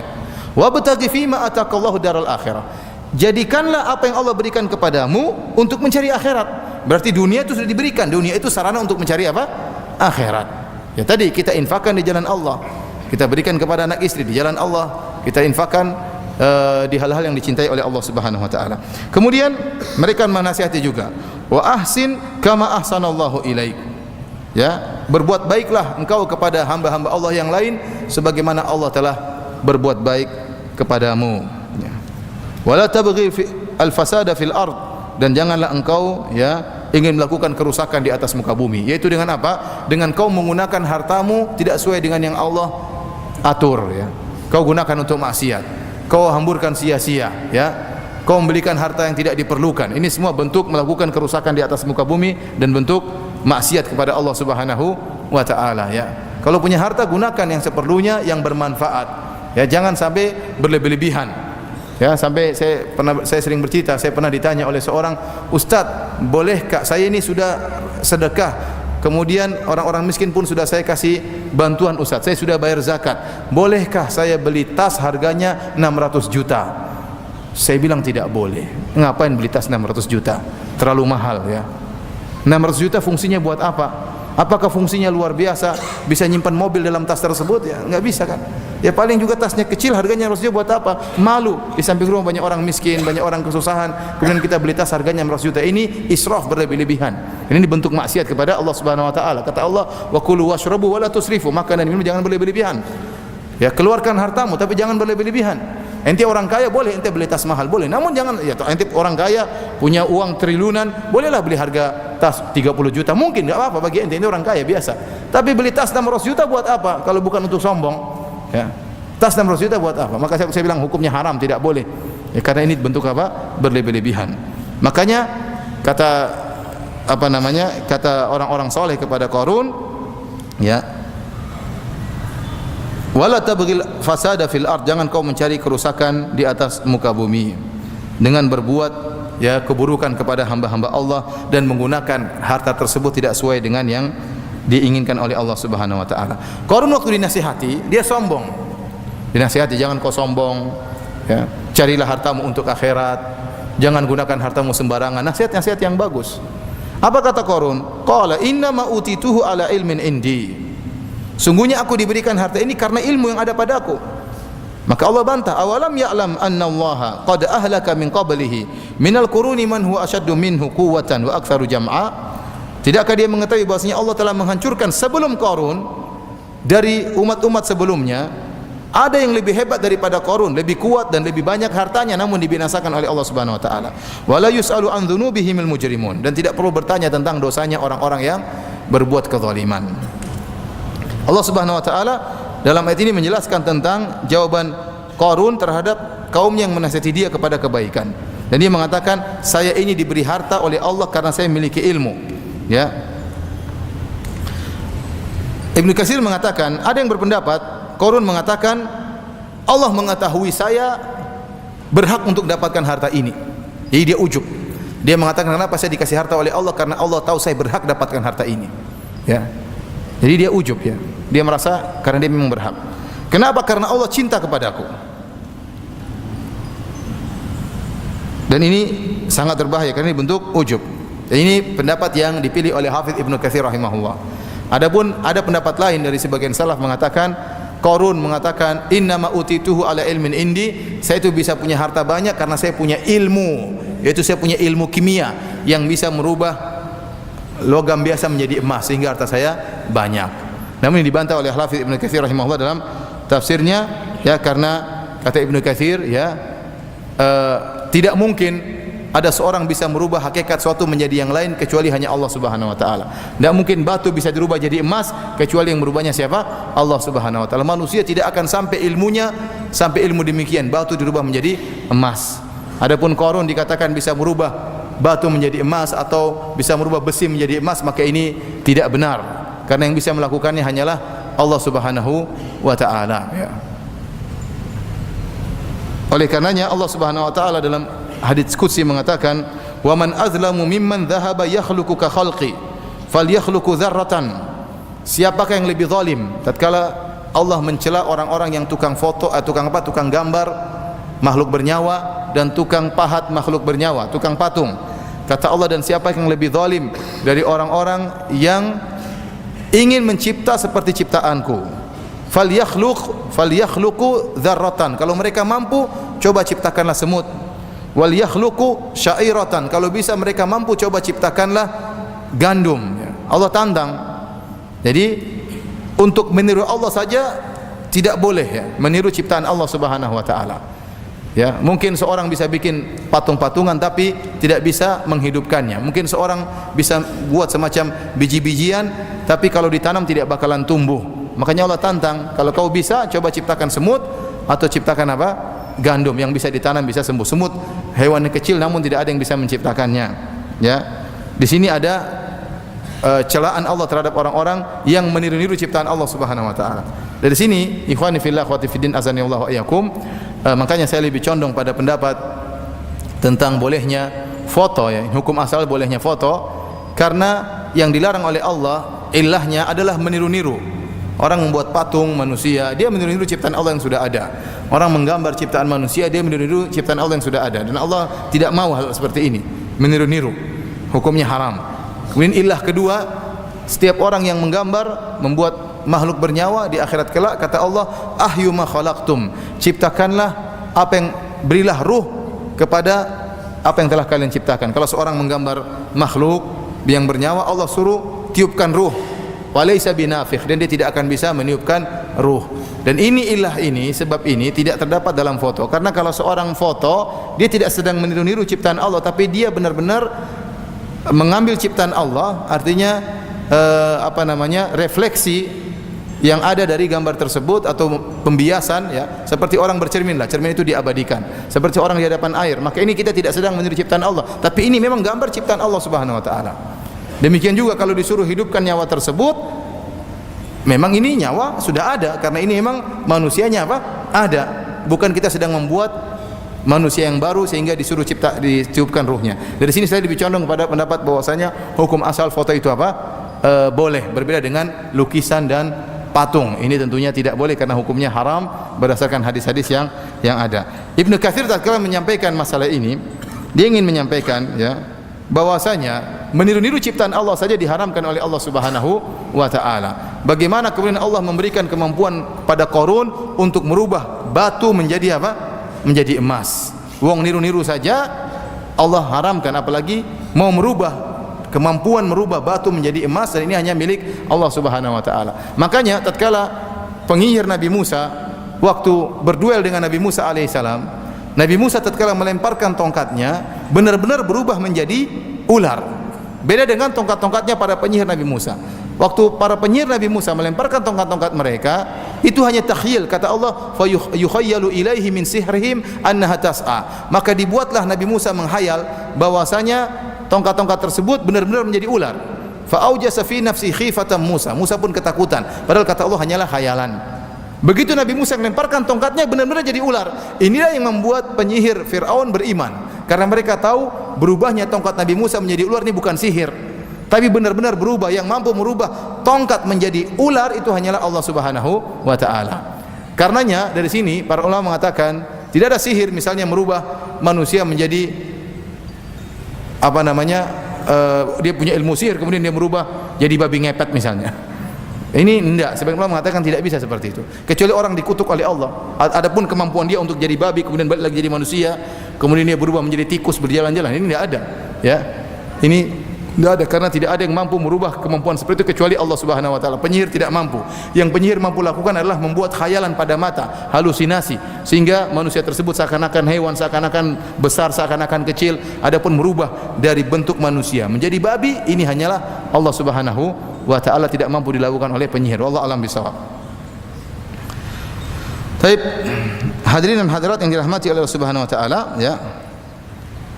wabtaghi fima atakallahu daral akhirah, jadikanlah apa yang Allah berikan kepadamu untuk mencari akhirat. Berarti dunia itu sudah diberikan, dunia itu sarana untuk mencari apa? Akhirat. Ya, tadi kita infakkan di jalan Allah, kita berikan kepada anak istri di jalan Allah, kita infakkan di hal-hal yang dicintai oleh Allah Subhanahu wa taala. Kemudian mereka menasihati juga, wa ahsin kama ahsanallahu ilaik, ya, berbuat baiklah engkau kepada hamba-hamba Allah yang lain sebagaimana Allah telah berbuat baik kepadamu, ya. Wala tabghi al-fasada fil ard, dan janganlah engkau, ya, ingin melakukan kerusakan di atas muka bumi. Yaitu dengan apa? Dengan kau menggunakan hartamu tidak sesuai dengan yang Allah atur, ya. Kau gunakan untuk maksiat, kau hamburkan sia-sia, ya. Kau membelikan harta yang tidak diperlukan. Ini semua bentuk melakukan kerusakan di atas muka bumi dan bentuk maksiat kepada Allah Subhanahu wa taala, ya. Kalau punya harta gunakan yang seperlunya, yang bermanfaat. Ya, jangan sampai berlebih-lebihan. Ya, sampai saya sering bercerita, saya pernah ditanya oleh seorang, "Ustaz, bolehkah saya ini sudah sedekah, kemudian orang-orang miskin pun sudah saya kasih bantuan Ustaz, saya sudah bayar zakat. Bolehkah saya beli tas harganya 600 juta?" Saya bilang tidak boleh. Ngapain beli tas 600 juta? Terlalu mahal, ya. 600 juta fungsinya buat apa? Apakah fungsinya luar biasa? Bisa nyimpan mobil dalam tas tersebut? Ya, enggak bisa kan? Ya paling juga tasnya kecil, harganya 600 juta buat apa? Malu, di samping rumah banyak orang miskin, banyak orang kesusahan, kemudian kita beli tas harganya 600 juta. Ini israf, berlebih-lebihan. Ini bentuk maksiat kepada Allah Subhanahu wa taala. Kata Allah, "Wa kulu washrabu wa la tusrifu." Makan dan minum jangan berlebih-lebihan. Ya, keluarkan hartamu tapi jangan berlebih-lebihan. Ente orang kaya boleh ente beli tas mahal, boleh. Namun jangan, ya, ente orang kaya punya uang triliunan, bolehlah beli harga tas 30 juta. Mungkin enggak apa-apa bagi ente, ini orang kaya biasa. Tapi beli tas 600 juta buat apa? Kalau bukan untuk sombong, ya. Tas 600 juta buat apa? Maka saya bilang hukumnya haram, tidak boleh. Ya, karena ini bentuk apa? Berlebih-lebihan. Makanya kata apa namanya? Kata orang-orang soleh kepada Qarun, ya, wala tabghil fasada fil ard, jangan kau mencari kerusakan di atas muka bumi dengan berbuat, ya, keburukan kepada hamba-hamba Allah dan menggunakan harta tersebut tidak sesuai dengan yang diinginkan oleh Allah Subhanahu wa taala. Qarun waktu dinasihati, dia sombong. Dinasihati, jangan kau sombong, ya. Carilah hartamu untuk akhirat. Jangan gunakan hartamu sembarangan. Nasihat-nasihat yang bagus. Apa kata Qarun? Qala inna ma utituhu ala ilmin indi. Sungguhnya aku diberikan harta ini karena ilmu yang ada padaku. Maka Allah bantah, awalam ya'lam anna Allaha qad ahlaka min qablihi minal quruni man huwa ashaddu minhu quwwatan wa aktsaru jam'a. Tidakkah dia mengetahui bahwasanya Allah telah menghancurkan sebelum Qarun dari umat-umat sebelumnya ada yang lebih hebat daripada Qarun, lebih kuat dan lebih banyak hartanya, namun dibinasakan oleh Allah Subhanahu wa taala. Wala yus'alu an dzunubihimul mujrimun, dan tidak perlu bertanya tentang dosanya orang-orang yang berbuat kezaliman. Allah Subhanahu wa taala dalam ayat ini menjelaskan tentang jawaban Qarun terhadap kaumnya yang menasihati dia kepada kebaikan. Dan dia mengatakan, saya ini diberi harta oleh Allah karena saya memiliki ilmu. Ya. Ibnu Katsir mengatakan, ada yang berpendapat Qarun mengatakan Allah mengetahui saya berhak untuk dapatkan harta ini. Jadi dia ujub. Dia mengatakan, kenapa saya dikasih harta oleh Allah? Karena Allah tahu saya berhak dapatkan harta ini. Ya. Jadi dia ujub ya. Dia merasa karena dia memang berhak. Kenapa? Karena Allah cinta kepadaku. Dan ini sangat berbahaya karena ini bentuk ujub. Dan ini pendapat yang dipilih oleh Hafidz Ibnu Katsir rahimahullah. Adapun ada pendapat lain dari sebagian salaf mengatakan, Qarun mengatakan, innama utituhu ala ilmin indi, saya itu bisa punya harta banyak karena saya punya ilmu, yaitu saya punya ilmu kimia yang bisa merubah logam biasa menjadi emas sehingga harta saya banyak. Namun ini dibantah oleh Hafidz Ibnu Katsir rahimahullah dalam tafsirnya, ya, karena kata Ibnu Katsir, ya, tidak mungkin ada seorang bisa merubah hakikat suatu menjadi yang lain kecuali hanya Allah Subhanahu wa taala. Tidak mungkin batu bisa dirubah jadi emas kecuali yang merubahnya siapa? Allah Subhanahu wa taala. Manusia tidak akan sampai ilmunya sampai ilmu demikian batu dirubah menjadi emas. Adapun Qarun dikatakan bisa merubah batu menjadi emas atau bisa merubah besi menjadi emas, maka ini tidak benar. Karena yang bisa melakukannya hanyalah Allah Subhanahu wa taala, ya. Oleh karenanya Allah Subhanahu wa taala dalam hadits qudsi mengatakan, wa man azlamu mimman dhahaba yakhluqu ka khalqi falyakhluqu dzarratan. Siapakah yang lebih zalim tatkala Allah mencela orang-orang yang tukang foto, tukang gambar makhluk bernyawa dan tukang pahat makhluk bernyawa, tukang patung. Kata Allah, dan siapa yang lebih zalim dari orang-orang yang ingin mencipta seperti ciptaanku? Falyakhluqu dzarratan. Kalau mereka mampu, coba ciptakanlah semut. Wal yakhluqu syairatan, kalau bisa mereka mampu, coba ciptakanlah gandum. Allah tantang. Jadi untuk meniru Allah saja tidak boleh, ya, meniru ciptaan Allah Subhanahu wa taala. Ya, mungkin seorang bisa bikin patung-patungan tapi tidak bisa menghidupkannya. Mungkin seorang bisa buat semacam biji-bijian tapi kalau ditanam tidak bakalan tumbuh. Makanya Allah tantang, kalau kau bisa coba ciptakan semut atau ciptakan apa? Gandum yang bisa ditanam, bisa sembuh. Semut hewan yang kecil namun tidak ada yang bisa menciptakannya. Ya. Di sini ada celaan Allah terhadap orang-orang yang meniru-niru ciptaan Allah Subhanahu wa taala. Dari sini, ikhwani fillah akhwati fiddin azanillahu wa iyyakum, makanya saya lebih condong pada pendapat tentang bolehnya foto, ya, hukum asal bolehnya foto, karena yang dilarang oleh Allah ilahnya adalah meniru-niru. Orang membuat patung manusia, dia meniru-niru ciptaan Allah yang sudah ada. Orang menggambar ciptaan manusia, dia meniru-niru ciptaan Allah yang sudah ada. Dan Allah tidak mau hal seperti ini, meniru-niru. Hukumnya haram. Kemudian ilah kedua, setiap orang yang menggambar, membuat makhluk bernyawa di akhirat kelak, kata Allah, ahyu ma khalaqtum, ciptakanlah apa yang, berilah ruh kepada apa yang telah kalian ciptakan. Kalau seorang menggambar makhluk yang bernyawa, Allah suruh tiupkan ruh, walaysa binafikh, dan dia tidak akan bisa meniupkan ruh. Dan ini ilah ini, sebab ini tidak terdapat dalam foto. Karena kalau seorang foto, dia tidak sedang meniru-niru ciptaan Allah, tapi dia benar-benar mengambil ciptaan Allah, artinya refleksi yang ada dari gambar tersebut atau pembiasan, ya, seperti orang bercermin lah, cermin itu diabadikan, seperti orang di hadapan air. Maka ini kita tidak sedang meniru ciptaan Allah, tapi ini memang gambar ciptaan Allah Subhanahu wa taala. Demikian juga kalau disuruh hidupkan nyawa tersebut, memang ini nyawa sudah ada, karena ini memang manusianya ada, bukan kita sedang membuat manusia yang baru sehingga disuruh ditiupkan ruhnya. Dari sini saya lebih condong pada pendapat bahwasanya hukum asal foto itu boleh, berbeda dengan lukisan dan patung. Ini tentunya tidak boleh karena hukumnya haram berdasarkan hadis-hadis yang ada. Ibnu Katsir tatkala menyampaikan masalah ini, dia ingin menyampaikan, ya, bahwasanya meniru-niru ciptaan Allah saja diharamkan oleh Allah Subhanahu wa taala. Bagaimana kemudian Allah memberikan kemampuan pada Qarun untuk merubah batu menjadi menjadi emas. Wong niru-niru saja Allah haramkan, apalagi mau merubah kemampuan merubah batu menjadi emas, dan ini hanya milik Allah Subhanahu wa taala. Makanya tatkala penyihir Nabi Musa waktu berduel dengan Nabi Musa alaihissalam, Nabi Musa tatkala melemparkan tongkatnya benar-benar berubah menjadi ular. Beda dengan tongkat-tongkatnya para penyihir Nabi Musa. Waktu para penyihir Nabi Musa melemparkan tongkat-tongkat mereka, itu hanya takhyil. Kata Allah, fa yukhayyalu ilaihi min sihrihim annaha tas'a. Maka dibuatlah Nabi Musa menghayal bahwasanya tongkat-tongkat tersebut benar-benar menjadi ular. Fa aujasa fi nafsi khifatan Musa. Musa pun ketakutan. Padahal kata Allah hanyalah khayalan. Begitu Nabi Musa melemparkan tongkatnya benar-benar jadi ular. Inilah yang membuat penyihir Fir'aun beriman, karena mereka tahu berubahnya tongkat Nabi Musa menjadi ular ini bukan sihir, tapi benar-benar berubah. Yang mampu merubah tongkat menjadi ular itu hanyalah Allah Subhanahu wa taala. Karenanya dari sini para ulama mengatakan tidak ada sihir misalnya merubah manusia menjadi dia punya ilmu sihir kemudian dia merubah jadi babi ngepet misalnya. Ini tidak, sebagian ulama mengatakan tidak bisa seperti itu, kecuali orang dikutuk oleh Allah. Adapun kemampuan dia untuk jadi babi kemudian balik lagi jadi manusia, kemudian dia berubah menjadi tikus berjalan-jalan, ini tidak ada. Ya, ini tidak ada, karena tidak ada yang mampu merubah kemampuan seperti itu kecuali Allah Subhanahu wa taala. Penyihir tidak mampu. Yang penyihir mampu lakukan adalah membuat khayalan pada mata, halusinasi, sehingga manusia tersebut seakan-akan hewan, seakan-akan besar, seakan-akan kecil. Adapun merubah dari bentuk manusia menjadi babi, ini hanyalah Allah Subhanahu wa ta'ala, tidak mampu dilakukan oleh penyihir. Wallahu a'lam bishawab. Baik, hadirin dan hadirat yang dirahmati oleh Allah Subhanahu wa taala, ya.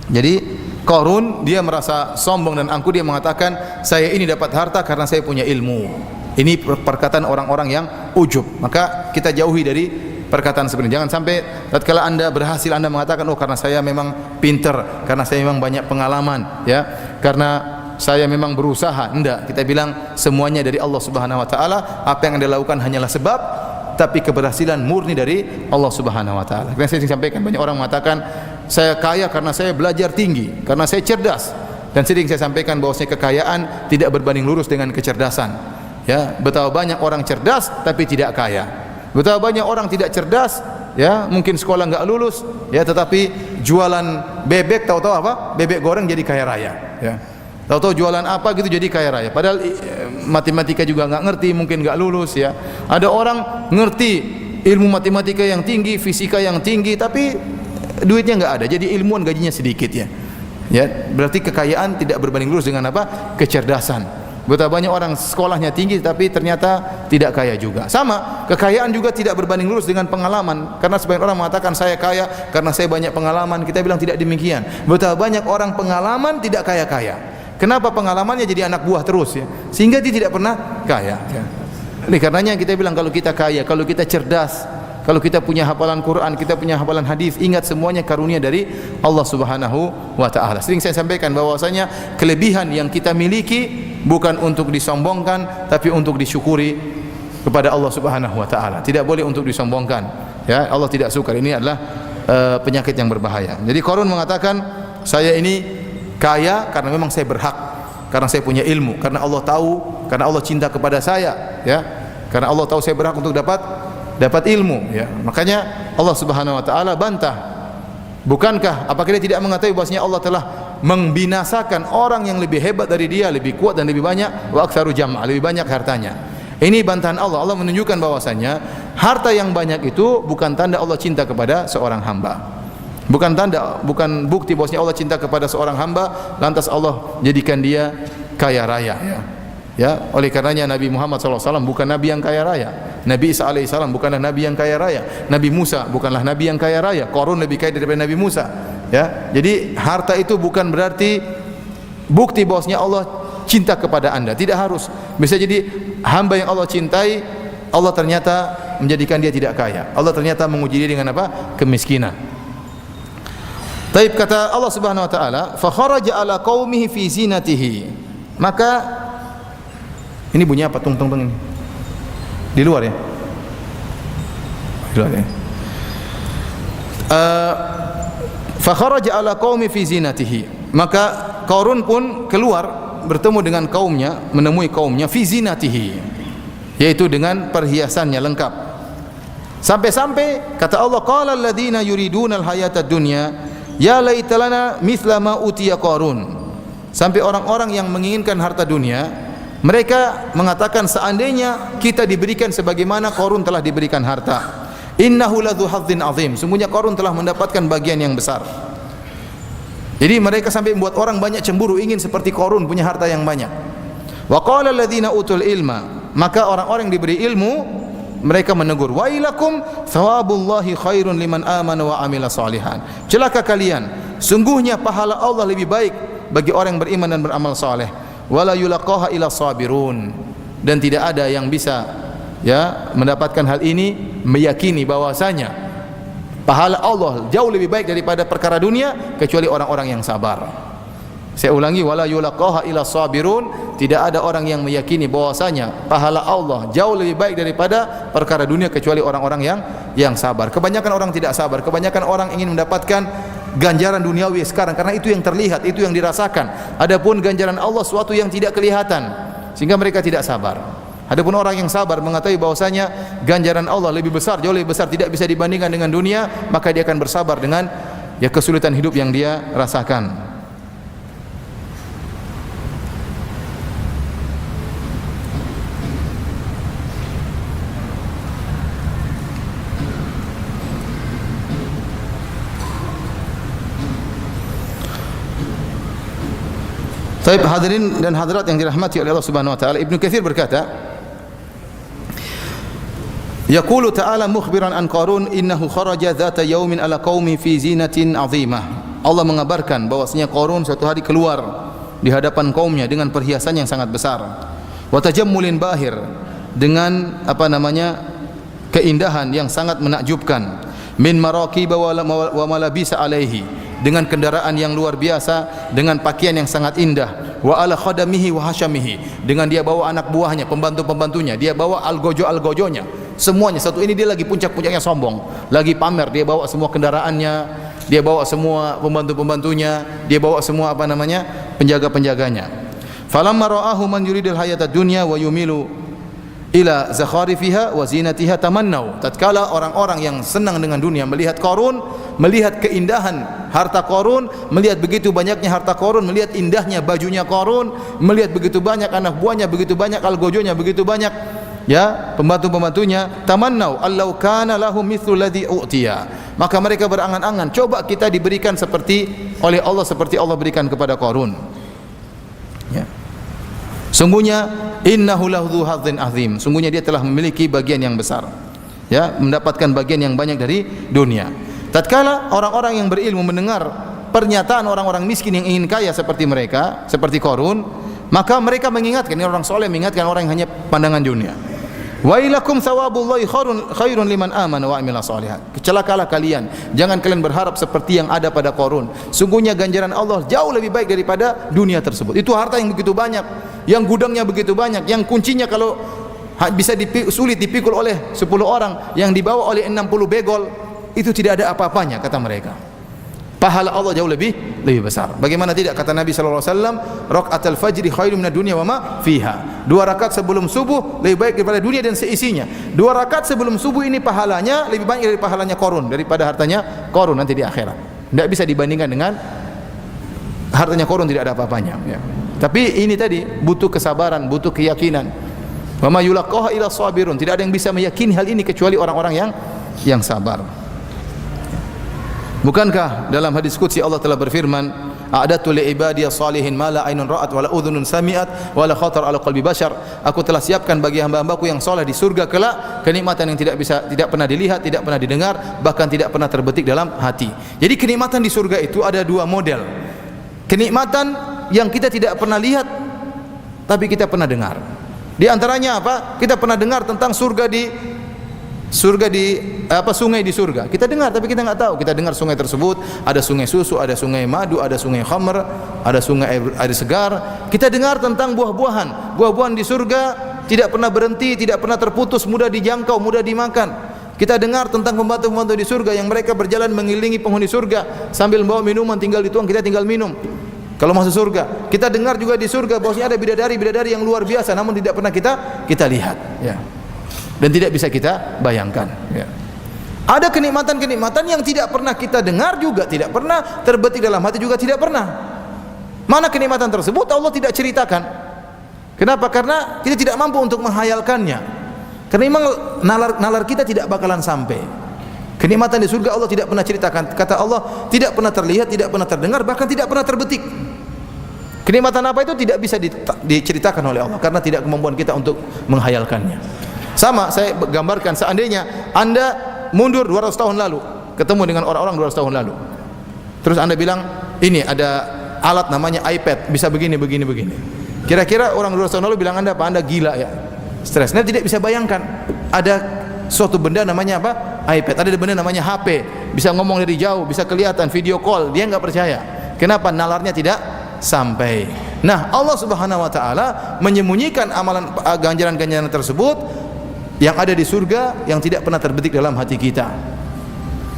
Jadi Qarun dia merasa sombong dan angkuh, dia mengatakan saya ini dapat harta karena saya punya ilmu. Ini perkataan orang-orang yang ujub. Maka kita jauhi dari perkataan seperti ini. Jangan sampai tatkala Anda berhasil Anda mengatakan oh karena saya memang pinter, karena saya memang banyak pengalaman, ya. Karena saya memang berusaha. Enggak, kita bilang semuanya dari Allah Subhanahu wa taala. Apa yang Anda lakukan hanyalah sebab, tapi keberhasilan murni dari Allah Subhanahu wa taala. Karena saya sampaikan, banyak orang mengatakan saya kaya karena saya belajar tinggi, karena saya cerdas. Dan sering saya sampaikan bahwasanya kekayaan tidak berbanding lurus dengan kecerdasan. Ya, betapa banyak orang cerdas tapi tidak kaya. Betapa banyak orang tidak cerdas, ya, mungkin sekolah enggak lulus, ya, tetapi jualan bebek, tahu-tahu apa? Bebek goreng jadi kaya raya, ya. Tahu-tahu jualan apa gitu jadi kaya raya. Padahal matematika juga enggak ngerti, mungkin enggak lulus, ya. Ada orang ngerti ilmu matematika yang tinggi, fisika yang tinggi, tapi duitnya enggak ada. Jadi ilmuwan gajinya sedikit, ya. Ya, berarti kekayaan tidak berbanding lurus dengan apa? Kecerdasan. Betapa banyak orang sekolahnya tinggi tapi ternyata tidak kaya juga. Sama, kekayaan juga tidak berbanding lurus dengan pengalaman. Karena sebagian orang mengatakan saya kaya karena saya banyak pengalaman. Kita bilang tidak demikian. Betapa banyak orang pengalaman tidak kaya-kaya. Kenapa pengalamannya jadi anak buah terus, ya? Sehingga dia tidak pernah kaya, ya. Oleh karenanya kita bilang kalau kita kaya, kalau kita cerdas, kalau kita punya hafalan Quran, kita punya hafalan hadis, ingat semuanya karunia dari Allah Subhanahu wa taala. Sering saya sampaikan bahwasanya kelebihan yang kita miliki bukan untuk disombongkan tapi untuk disyukuri kepada Allah Subhanahu wa taala. Tidak boleh untuk disombongkan, ya. Allah tidak suka. Ini adalah penyakit yang berbahaya. Jadi Qarun mengatakan saya ini kaya karena memang saya berhak, karena saya punya ilmu, karena Allah tahu, karena Allah cinta kepada saya, ya. Karena Allah tahu saya berhak untuk dapat ilmu, ya. Makanya Allah Subhanahu wa taala bantah. Bukankah apakah dia tidak mengetahui bahwasanya Allah telah membinasakan orang yang lebih hebat dari dia, lebih kuat dan lebih banyak, wa aktsaru jam'a, lebih banyak hartanya. Ini bantahan Allah. Allah menunjukkan bahwasanya harta yang banyak itu bukan tanda Allah cinta kepada seorang hamba. Bukan tanda, bukan bukti bahwasanya Allah cinta kepada seorang hamba lantas Allah jadikan dia kaya raya, ya. Ya, oleh karenanya Nabi Muhammad SAW bukan nabi yang kaya raya. Nabi Isa alaihissalam bukanlah nabi yang kaya raya. Nabi Musa bukanlah nabi yang kaya raya. Qarun lebih kaya daripada Nabi Musa, ya. Jadi harta itu bukan berarti bukti bahwasanya Allah cinta kepada Anda. Tidak harus. Bisa jadi hamba yang Allah cintai, Allah ternyata menjadikan dia tidak kaya. Allah ternyata menguji dia dengan apa? Kemiskinan. Taib, kata Allah Subhanahu wa taala, fa kharaja ala qaumihi fi zinatihi. Maka ini bunyi apa tung tung tung ini? Di luar, ya. Di luar, ya. Fa kharaja ala qaumi fi zinatihi. Maka Qarun pun keluar bertemu dengan kaumnya, menemui kaumnya fi zinatihi, yaitu dengan perhiasannya lengkap. Sampai-sampai kata Allah, qala alladziina yuriduna al-hayata ad-dunya ya laitalana mithla ma utiya Qarun. Sampai orang-orang yang menginginkan harta dunia, mereka mengatakan seandainya kita diberikan sebagaimana Qarun telah diberikan harta. Innahu ladzu hadzin azim. Sungguhnya Qarun telah mendapatkan bagian yang besar. Jadi mereka sampai membuat orang banyak cemburu, ingin seperti Qarun punya harta yang banyak. Wa qala alladziina utul ilma, maka orang-orang yang diberi ilmu mereka menegur, wailakum thawabullahi khairun liman amana wa amila salihan. Celaka kalian, sungguhnya pahala Allah lebih baik bagi orang yang beriman dan beramal saleh. Wala yulaqaha illa sabirun. Dan tidak ada yang bisa mendapatkan hal ini, meyakini bahwasanya pahala Allah jauh lebih baik daripada perkara dunia kecuali orang-orang yang sabar. Saya ulangi, wala yulaqaha illa sabirun. Tidak ada orang yang meyakini bahwasanya pahala Allah jauh lebih baik daripada perkara dunia kecuali orang-orang yang sabar. Kebanyakan orang tidak sabar, kebanyakan orang ingin mendapatkan ganjaran duniawi sekarang karena itu yang terlihat, itu yang dirasakan. Adapun ganjaran Allah suatu yang tidak kelihatan, sehingga mereka tidak sabar. Adapun orang yang sabar mengetahui bahwasanya ganjaran Allah lebih besar, jauh lebih besar, tidak bisa dibandingkan dengan dunia, maka dia akan bersabar dengan kesulitan hidup yang dia rasakan. Baik, hadirin dan hadirat yang dirahmati oleh Allah Subhanahu wa taala, Ibnu Katsir berkata, yaqulu ta'ala mukhbiran an Qarun innahu kharaja dzata yaumin ala qaumi fi zinatin 'azimah. Allah mengabarkan bahwasanya Qarun suatu hari keluar di hadapan kaumnya dengan perhiasan yang sangat besar. Wa tajammulin bahir, dengan keindahan yang sangat menakjubkan. Min maraqib wa malabisa alaihi, dengan kendaraan yang luar biasa, dengan pakaian yang sangat indah. Wa ala khadamihi wa hashamihi, dengan dia bawa anak buahnya, pembantu-pembantunya, dia bawa algojo-algojonya, semuanya. Satu ini dia lagi puncak-puncaknya sombong, lagi pamer, dia bawa semua kendaraannya, dia bawa semua pembantu-pembantunya, dia bawa semua penjaga-penjaganya. Falamma ra'ahu man yuridul hayatad dunya wa yumilu ila zakharifiha wa zinatiha tamannau. Tatkala orang-orang yang senang dengan dunia melihat Qarun, melihat keindahan harta Qarun, melihat begitu banyaknya harta Qarun, melihat indahnya bajunya Qarun, melihat begitu banyak anak buahnya, begitu banyak algojonya, begitu banyak pembantu-pembantunya, tamannau allau kana lahum mithlu ladzi utiya. Maka mereka berangan-angan, coba kita diberikan seperti oleh Allah, seperti Allah berikan kepada Qarun. Sungguhnya innahu lahu hadzin azim, sungguhnya dia telah memiliki bagian yang besar, mendapatkan bagian yang banyak dari dunia. Tatkala orang-orang yang berilmu mendengar pernyataan orang-orang miskin yang ingin kaya seperti mereka, seperti Qarun, maka mereka mengingatkan, ini orang soleh mengingatkan orang yang hanya pandangan dunia. Wailakum thawabullahi khairun liman amana wa amila shalihan. Celakalah kalian, jangan kalian berharap seperti yang ada pada Qarun. Sungguhnya ganjaran Allah jauh lebih baik daripada dunia tersebut. Itu harta yang begitu banyak, yang gudangnya begitu banyak, yang kuncinya kalau bisa sulit dipikul oleh 10 orang, yang dibawa oleh 60 begol, itu tidak ada apa-apanya kata mereka. Pahala Allah jauh lebih besar. Bagaimana tidak, kata Nabi sallallahu alaihi wasallam, rakaatul fajri khairun minad dunya wa ma fiha. 2 rakaat sebelum subuh lebih baik daripada dunia dan seisinya. 2 rakaat sebelum subuh ini pahalanya lebih banyak dari pahalanya Qarun, daripada hartanya Qarun nanti di akhirat. Tidak bisa dibandingkan dengan hartanya Qarun, tidak ada apa-apanya. Tapi ini tadi butuh kesabaran, butuh keyakinan. Wa ma yulaqaha illa sabirun. Tidak ada yang bisa meyakini hal ini kecuali orang-orang yang sabar. Bukankah dalam hadis qudsi Allah telah berfirman, a'datu li ibadiyas salihin ma la ainun ra'at wa la udhunun sami'at wa la khatar ala qalbi bashar. Aku telah siapkan bagi hamba-hambaku yang saleh di surga kelak kenikmatan yang tidak pernah dilihat, tidak pernah didengar, bahkan tidak pernah terbetik dalam hati. Jadi kenikmatan di surga itu ada 2 model. Kenikmatan yang kita tidak pernah lihat tapi kita pernah dengar. Di antaranya apa? Kita pernah dengar tentang sungai di surga. Kita dengar tapi kita enggak tahu. Kita dengar sungai tersebut ada sungai susu, ada sungai madu, ada sungai khamr, ada sungai air segar. Kita dengar tentang buah-buahan. Buah-buahan di surga tidak pernah berhenti, tidak pernah terputus, mudah dijangkau, mudah dimakan. Kita dengar tentang pembantu-pembantu di surga yang mereka berjalan mengelilingi penghuni surga sambil membawa minuman, tinggal dituang, kita tinggal minum. Kalau masuk surga, kita dengar juga di surga bahwasanya ada bidadari-bidadari yang luar biasa namun tidak pernah kita lihat, dan tidak bisa kita bayangkan. Ada kenikmatan-kenikmatan yang tidak pernah kita dengar juga, tidak pernah terbetik dalam hati juga, tidak pernah. Mana kenikmatan tersebut? Allah tidak ceritakan. Kenapa? Karena kita tidak mampu untuk menghayalkannya. Karena memang nalar kita tidak bakalan sampai. Kenikmatan di surga Allah tidak pernah ceritakan. Kata Allah, tidak pernah terlihat, tidak pernah terdengar, bahkan tidak pernah terbetik. Kenikmatan apa itu tidak bisa diceritakan oleh Allah karena tidak kemampuan kita untuk menghayalkannya. Sama saya gambarkan, seandainya Anda mundur 200 tahun lalu, ketemu dengan orang-orang 200 tahun lalu. Terus Anda bilang, ini ada alat namanya iPad, bisa begini. Kira-kira orang 200 tahun lalu bilang Anda apa? Anda gila ya, stres. Anda tidak bisa bayangkan ada suatu benda namanya apa? iPad. Ada benda namanya HP, bisa ngomong dari jauh, bisa kelihatan, video call. Dia enggak percaya. Kenapa? Nalarnya tidak sampai. Nah, Allah Subhanahu wa taala menyembunyikan amalan ganjaran-ganjaran tersebut yang ada di surga yang tidak pernah terbetik dalam hati kita.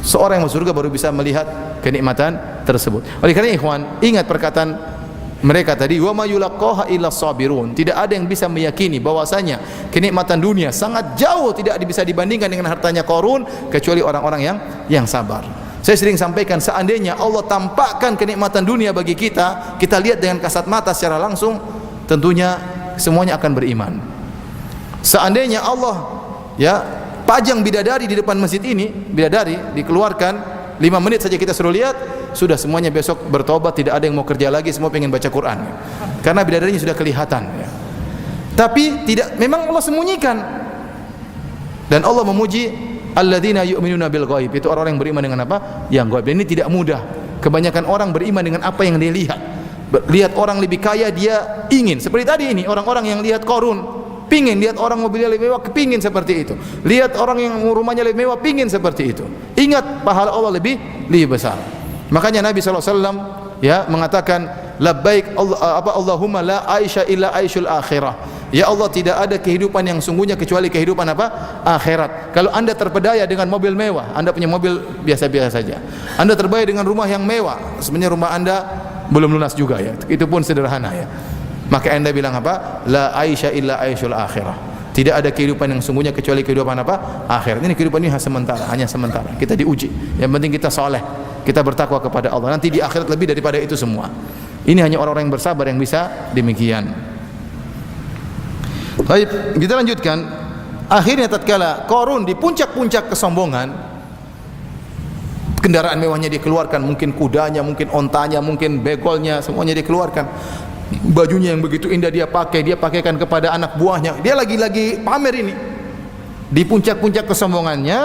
Seorang yang masuk surga baru bisa melihat kenikmatan tersebut. Oleh karena ikhwan, ingat perkataan mereka tadi, wa may yulaqaha illa sabirun. Tidak ada yang bisa meyakini bahwasanya kenikmatan dunia sangat jauh tidak bisa dibandingkan dengan hartanya Qarun kecuali orang-orang yang sabar. Saya sering sampaikan, seandainya Allah tampakkan kenikmatan dunia bagi kita, kita lihat dengan kasat mata secara langsung, tentunya semuanya akan beriman. Seandainya Allah pajang bidadari di depan masjid ini, bidadari dikeluarkan 5 menit saja kita suruh lihat, sudah semuanya besok bertobat, tidak ada yang mau kerja lagi, semua pengen baca Quran. Karena bidadarinya sudah kelihatan. Tapi tidak, memang Allah sembunyikan. Dan Allah memuji alladzina yu'minuna bil ghaib, itu orang-orang yang beriman dengan apa? Yang ghaib. Dan ini tidak mudah. Kebanyakan orang beriman dengan apa yang dia lihat. Lihat orang lebih kaya, dia ingin. Seperti tadi ini, orang-orang yang lihat Qarun, pingin lihat orang mobilnya lebih mewah, kepingin seperti itu. Lihat orang yang rumahnya lebih mewah, pingin seperti itu. Ingat pahala Allah lebih besar. Makanya Nabi SAW mengatakan, labbaik Allahumma la aisha illa aishul akhirah. Ya Allah, tidak ada kehidupan yang sungguhnya kecuali kehidupan apa? Akhirat. Kalau Anda terpedaya dengan mobil mewah, Anda punya mobil biasa-biasa saja. Anda terpedaya dengan rumah yang mewah, sebenarnya rumah Anda belum lunas juga ya. Itu pun sederhana ya. Maka Anda bilang apa? La aisha illa aishul akhirah. Tidak ada kehidupan yang sungguhnya kecuali kehidupan apa? Akhirat. Ini kehidupan ini hanya sementara. Kita diuji. Yang penting kita saleh, kita bertakwa kepada Allah. Nanti di akhirat lebih daripada itu semua. Ini hanya orang-orang yang bersabar yang bisa demikian. Baik, kita lanjutkan. Akhirnya tatkala Qarun di puncak-puncak kesombongan, kendaraan mewahnya dikeluarkan, mungkin kudanya, mungkin ontanya, mungkin begolnya, semuanya dikeluarkan. Bajunya yang begitu indah dia pakaikan kepada anak buahnya. Dia lagi pamer ini. Di puncak-puncak kesombongannya,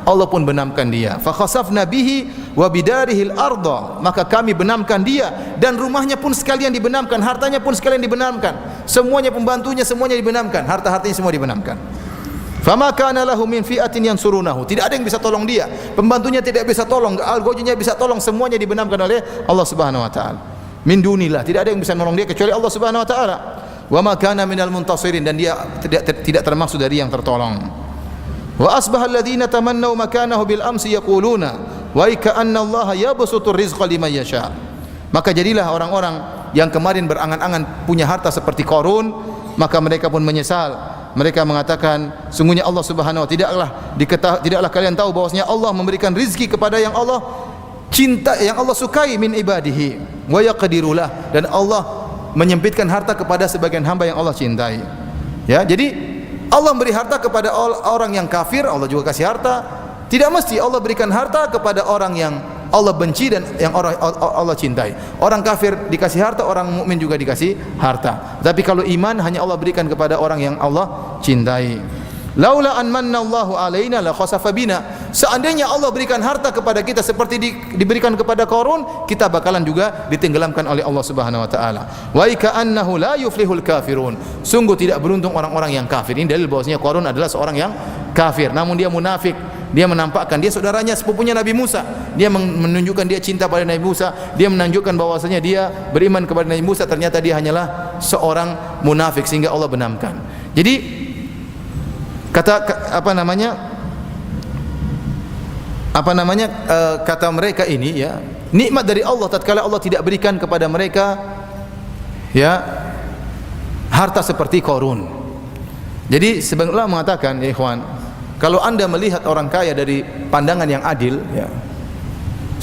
Allah pun benamkan dia. Fa khasafna bihi wa bidarihil arda. Maka kami benamkan dia dan rumahnya pun sekalian dibenamkan, hartanya pun sekalian dibenamkan. Semuanya, pembantunya semuanya dibenamkan, harta-hartanya semua dibenamkan. Fama kana lahu min fi'atin yansurunahu. Tidak ada yang bisa tolong dia. Pembantunya tidak bisa tolong, algojonya bisa tolong, semuanya dibenamkan oleh Allah Subhanahu wa taala. Min dunillah, tidak ada yang bisa menolong dia kecuali Allah Subhanahu wa taala. Wa ma kana minal muntasirin, dan dia tidak termasuk dari yang tertolong. Wa asbaha alladhina tamannaw makanahu bil amsi yaquluna wa ka'anna Allah yabsutur rizqa liman yasha. Maka jadilah orang-orang yang kemarin berangan-angan punya harta seperti Qarun, maka mereka pun menyesal. Mereka mengatakan, sungguhnya Allah Subhanahu wa taala tidaklah kalian tahu bahwasanya Allah memberikan rizki kepada yang Allah cinta, yang Allah sukai min ibadihi wa yaqdirulah, dan Allah menyempitkan harta kepada sebagian hamba yang Allah cintai. Ya, jadi Allah beri harta kepada orang yang kafir, Allah juga kasih harta. Tidak mesti Allah berikan harta kepada orang yang Allah benci dan yang Allah cintai. Orang kafir dikasih harta, orang mukmin juga dikasih harta. Tapi kalau iman hanya Allah berikan kepada orang yang Allah cintai. Laula an manna Allahu alaina la khasafa bina. Seandainya Allah berikan harta kepada kita seperti diberikan kepada Qarun, kita bakalan juga ditenggelamkan oleh Allah Subhanahu wa taala. Wa ka'annahu la yuflihul kafirun. Sungguh tidak beruntung orang-orang yang kafir. Ini dalil bahwasanya Qarun adalah seorang yang kafir, namun dia munafik. Dia menampakkan dia saudaranya, sepupunya Nabi Musa. Dia menunjukkan dia cinta pada Nabi Musa. Dia menunjukkan bahwasanya dia beriman kepada Nabi Musa. Ternyata dia hanyalah seorang munafik, sehingga Allah benamkan. Jadi kata mereka ini ya, nikmat dari Allah tatkala Allah tidak berikan kepada mereka ya harta seperti Qarun. Jadi sebagian ulama mengatakan, ya ikhwan, kalau Anda melihat orang kaya dari pandangan yang adil ya,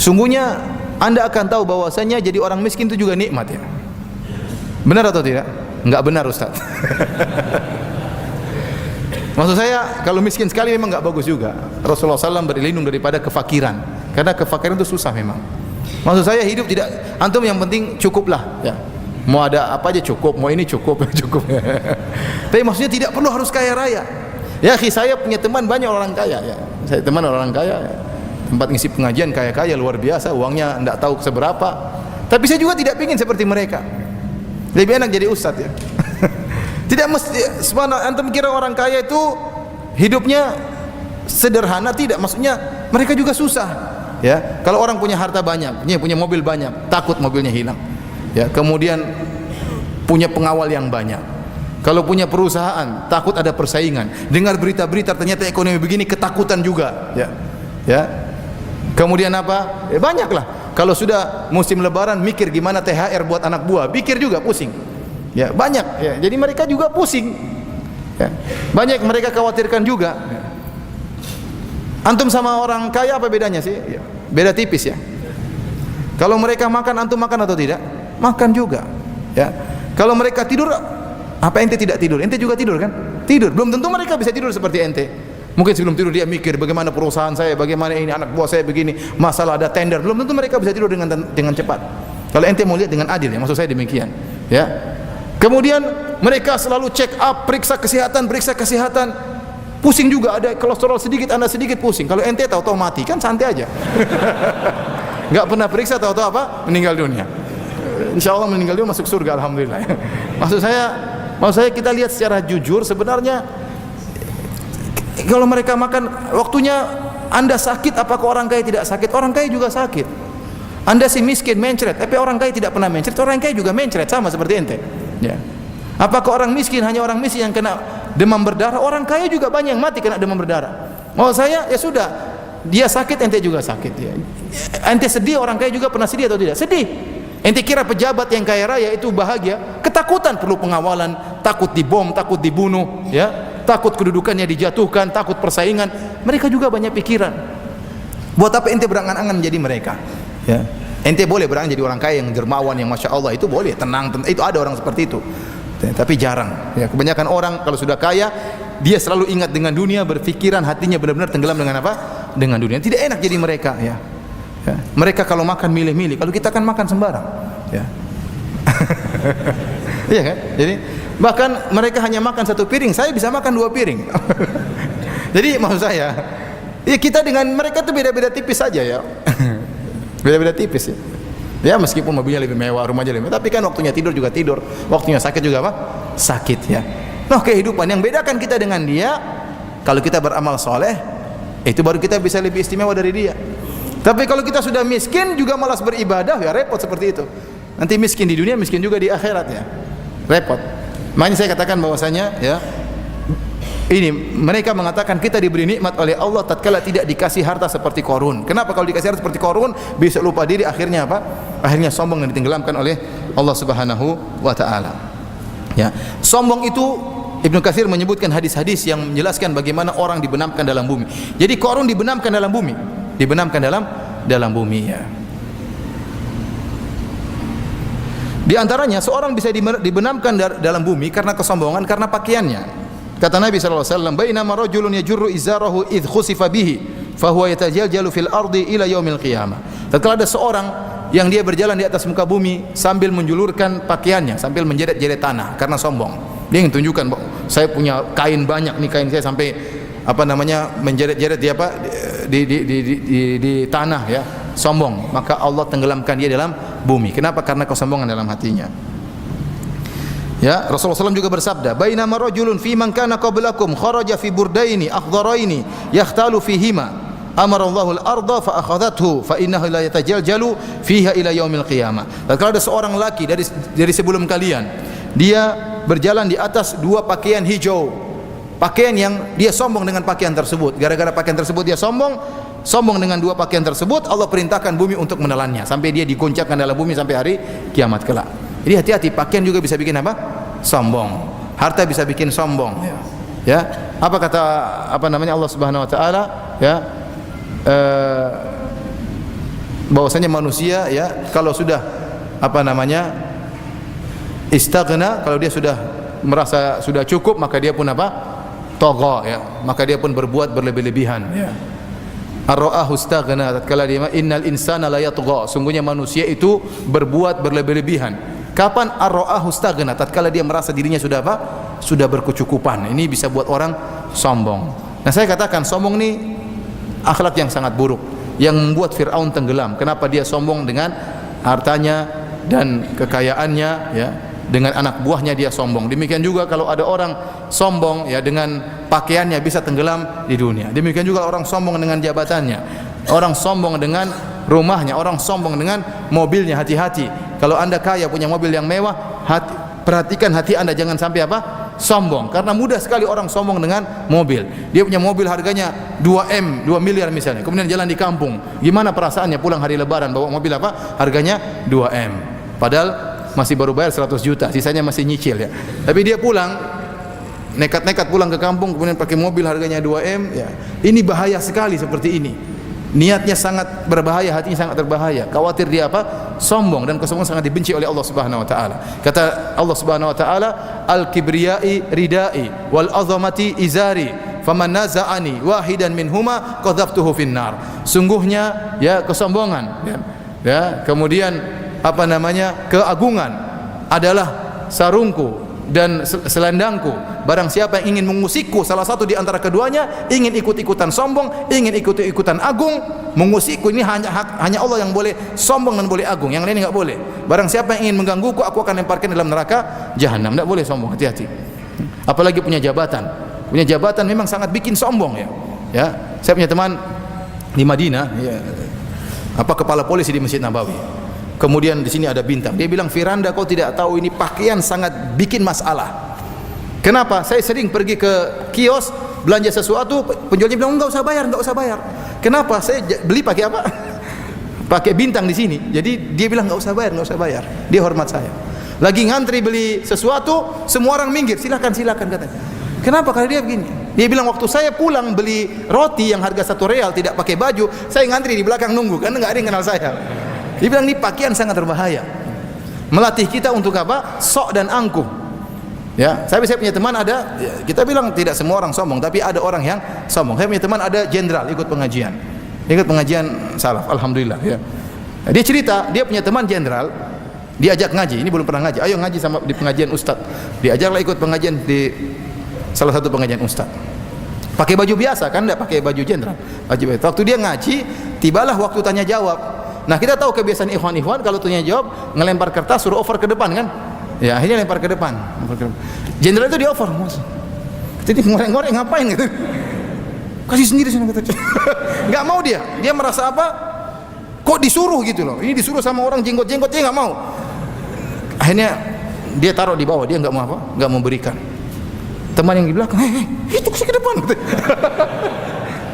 sungguhnya Anda akan tahu bahwasanya jadi orang miskin itu juga nikmat ya. Benar atau tidak? Enggak benar, Ustaz. Maksud saya, kalau miskin sekali memang enggak bagus juga. Rasulullah SAW berlindung daripada kefakiran, karena kefakiran itu susah memang. Maksud saya, hidup tidak, antum yang penting cukuplah, ya. Mau ada apa aja cukup, mau ini cukup, cukup. Tapi maksudnya tidak perlu harus kaya raya. Ya, saya punya teman banyak orang kaya, ya. Saya teman orang kaya, ya. Tempat ngisi pengajian kaya-kaya luar biasa, uangnya enggak tahu seberapa. Tapi saya juga tidak ingin seperti mereka. Lebih enak jadi ustaz, ya. Tidak mesti sebenarnya antum kira orang kaya itu hidupnya sederhana, tidak, maksudnya mereka juga susah, ya. Kalau orang punya harta banyak, punya mobil banyak, takut mobilnya hilang, ya. Kemudian punya pengawal yang banyak. Kalau punya perusahaan, takut ada persaingan. Dengar berita-berita ternyata ekonomi begini, ketakutan juga, ya. Ya. Kemudian apa? Banyaklah. Kalau sudah musim lebaran, mikir gimana THR buat anak buah, pikir juga pusing. Ya, banyak, ya. Jadi mereka juga pusing, ya. Banyak mereka khawatirkan juga, ya. Antum sama orang kaya apa bedanya sih? Ya. Beda tipis, ya. Kalau mereka makan, antum makan atau tidak? Makan juga, ya. Kalau mereka tidur, apa ente tidak tidur? Ente juga tidur kan? Tidur. Belum tentu mereka bisa tidur seperti ente. Mungkin sebelum tidur dia mikir bagaimana perusahaan saya, bagaimana ini anak buah saya begini, masalah ada tender. Belum tentu mereka bisa tidur dengan cepat. Kalau ente mau lihat dengan adil, ya, maksud saya demikian, ya. Kemudian mereka selalu check up, periksa kesehatan, pusing juga, ada kolesterol sedikit, anda sedikit pusing. Kalau ente tahu-tahu mati, kan santai aja. Enggak pernah periksa, tahu-tahu apa? Meninggal dunia. Insyaallah meninggal dunia masuk surga, alhamdulillah. Maksud saya kita lihat secara jujur, sebenarnya kalau mereka makan, waktunya anda sakit, apakah orang kaya tidak sakit? Orang kaya juga sakit. Anda si miskin mencret, tapi orang kaya tidak pernah mencret. Orang kaya juga mencret, sama seperti ente, ya. Apakah orang miskin hanya orang miskin yang kena demam berdarah? Orang kaya juga banyak yang mati kena demam berdarah. Mau saya, ya sudah, dia sakit, ente juga sakit, ya. Ente sedih, orang kaya juga pernah sedih atau tidak? Sedih. Ente kira pejabat yang kaya raya itu bahagia? Ketakutan, perlu pengawalan, takut dibom, takut dibunuh, ya, takut kedudukannya dijatuhkan, takut persaingan. Mereka juga banyak pikiran. Buat apa ente berangan-angan menjadi mereka, ya? Ente boleh berangan jadi orang kaya yang dermawan, yang masya Allah, itu boleh, tenang, itu ada orang seperti itu, tapi jarang, ya. Kebanyakan orang kalau sudah kaya, dia selalu ingat dengan dunia, berpikiran hatinya benar-benar tenggelam dengan apa? Dengan dunia. Tidak enak jadi mereka, ya. Ya. Mereka kalau makan milih-milih, kalau kita kan makan sembarang, ya. Iya kan? Jadi bahkan mereka hanya makan satu piring, saya bisa makan 2 piring. Jadi maksud saya, ya kita dengan mereka itu beda-beda tipis saja, ya. Beda-beda tipis, ya. Ya, meskipun mobilnya lebih mewah, rumahnya lebih mewah, tapi kan waktunya tidur juga tidur, waktunya sakit juga apa? Sakit, ya. Nah, kehidupan yang bedakan kita dengan dia, kalau kita beramal soleh, itu baru kita bisa lebih istimewa dari dia. Tapi kalau kita sudah miskin juga malas beribadah, ya repot seperti itu. Nanti miskin di dunia, miskin juga di akhirat, ya. Repot. Makanya saya katakan bahwasanya, ya, ini mereka mengatakan kita diberi nikmat oleh Allah tatkala tidak dikasih harta seperti Qarun. Kenapa kalau dikasih harta seperti Qarun bisa lupa diri, akhirnya apa? Akhirnya sombong dan ditenggelamkan oleh Allah Subhanahu wa taala. Ya. Sombong itu Ibnu Katsir menyebutkan hadis-hadis yang menjelaskan bagaimana orang dibenamkan dalam bumi. Jadi Qarun dibenamkan dalam bumi, dibenamkan dalam bumi, ya. Di antaranya seorang bisa dibenamkan dalam bumi karena kesombongan, karena pakaiannya. Kata Nabi sallallahu alaihi wasallam, "Bainama rajulun yajurru izarahu idh khusifa bihi, fa huwa yatajaljalu fil ardi ila yaumil qiyamah." Tatkala ada seorang yang dia berjalan di atas muka bumi sambil menjulurkan pakaiannya, sambil menjeret-jeret tanah karena sombong. Dia ingin tunjukkan, saya punya kain banyak nih, kain saya sampai apa namanya menjeret-jeret di tanah, ya. Sombong, maka Allah tenggelamkan dia dalam bumi. Kenapa? Karena kesombongan dalam hatinya. Ya, Rasulullah SAW juga bersabda, "Bainama rajulun fi man kana qablakum kharaja fi burdaini akhdaraini yahtalu fihima, amara Allahu al-ardha fa akhadhathu fa innahu la yatajaljalu fiha ila yaumil qiyamah." Kalau ada seorang laki dari sebelum kalian, dia berjalan di atas 2 pakaian hijau, pakaian yang dia sombong dengan pakaian tersebut. Gara-gara pakaian tersebut dia sombong dengan 2 pakaian tersebut, Allah perintahkan bumi untuk menelannya sampai dia digoncangkan dalam bumi sampai hari kiamat kelak. Jadi hati-hati, pakaian juga bisa bikin apa? Sombong. Harta bisa bikin sombong. Ya. Apa kata Allah Subhanahu wa taala, ya? Bahwasanya manusia, ya, kalau sudah Istaghna, kalau dia sudah merasa sudah cukup, maka dia pun apa? Tagha, ya. Maka dia pun berbuat berlebih-lebihan, ya. Ar-ra'ahu istaghna, tatkala dia innal insana la yatgha, sungguhnya manusia itu berbuat berlebih-lebihan. Kapan ar-ra'ahu istaghna? Tatkala dia merasa dirinya sudah apa? Sudah berkecukupan. Ini bisa buat orang sombong. Nah, saya katakan sombong ini akhlak yang sangat buruk yang membuat Fir'aun tenggelam. Kenapa dia sombong dengan hartanya dan kekayaannya, ya? Dengan anak buahnya dia sombong. Demikian juga kalau ada orang sombong, ya, dengan pakaiannya bisa tenggelam di dunia. Demikian juga orang sombong dengan jabatannya, orang sombong dengan rumahnya, orang sombong dengan mobilnya. Hati-hati kalau Anda kaya punya mobil yang mewah, perhatikan hati Anda jangan sampai apa? Sombong. Karena mudah sekali orang sombong dengan mobil. Dia punya mobil harganya 2 miliar misalnya, kemudian jalan di kampung. Gimana perasaannya pulang hari lebaran bawa mobil apa? Harganya 2 M. Padahal masih baru bayar 100 juta, sisanya masih nyicil, ya. Tapi dia pulang, nekat-nekat pulang ke kampung, kemudian pakai mobil harganya 2 M, ya. Ini bahaya sekali seperti ini. Niatnya sangat berbahaya, hatinya sangat berbahaya. Khawatir dia apa? Sombong, dan kesombongan sangat dibenci oleh Allah Subhanahu wa taala. Kata Allah Subhanahu wa taala, "Al-kibriyai ridai wal azamati izari, faman naza'ani wahidan minhuma qadhaftuhu finnar." Sungguhnya, ya, kesombongan, ya, kemudian apa namanya, keagungan adalah sarungku dan selendangku. Barang siapa yang ingin mengusikku, salah satu di antara keduanya, ingin ikut-ikutan sombong, ingin ikut-ikutan agung, mengusikku, ini hanya Allah yang boleh sombong dan boleh agung, yang lain enggak boleh. Barang siapa yang ingin menggangguku, aku akan lemparkan dalam neraka jahanam. Enggak boleh sombong, hati-hati. Apalagi punya jabatan. Punya jabatan memang sangat bikin sombong, ya. Ya, saya punya teman di Madinah, ya, kepala polisi di Masjid Nabawi. Kemudian di sini ada bintang. Dia bilang, "Firanda, kau tidak tahu ini pakaian sangat bikin masalah." Kenapa? Saya sering pergi ke kios belanja sesuatu, penjualnya bilang enggak usah bayar, enggak usah bayar. Kenapa? Saya beli pakai apa? Pakai bintang di sini. Jadi dia bilang enggak usah bayar, enggak usah bayar. Dia hormat saya. Lagi ngantri beli sesuatu, semua orang minggir, silakan katanya. Kenapa? Karena dia begini. Dia bilang waktu saya pulang beli roti yang harga 1 real tidak pakai baju, saya ngantri di belakang nunggu karena enggak ada yang kenal saya. Dia bilang ini pakaian sangat berbahaya. Melatih kita untuk apa? Sok dan angkuh. Ya, saya punya teman ada, ya, kita bilang tidak semua orang sombong, tapi ada orang yang sombong. Saya punya teman ada jenderal ikut pengajian salaf, alhamdulillah, ya. Dia cerita, dia punya teman jenderal, diajak ngaji, ini belum pernah ngaji, ayo ngaji sama di pengajian ustaz. Diajaklah ikut pengajian di salah satu pengajian ustaz. Pakai baju biasa kan, enggak pakai baju jenderal. Waktu dia ngaji, tibalah waktu tanya jawab. Nah, kita tahu kebiasaan ikhwan-ikhwan kalau tanya jawab ngelempar kertas suruh over ke depan kan? Ya, akhirnya lempar ke depan. Jenderal itu di over. Jadi ngoreng-ngoreng ngapain gitu? Kasih sendiri sana kata. Enggak mau dia. Dia merasa apa? Kok disuruh gitu loh. Ini disuruh sama orang jenggot-jenggot, dia enggak mau. Akhirnya dia taruh di bawah, dia enggak mau apa? Enggak mau berikan. Teman yang di belakang, itu kasih ke depan gitu.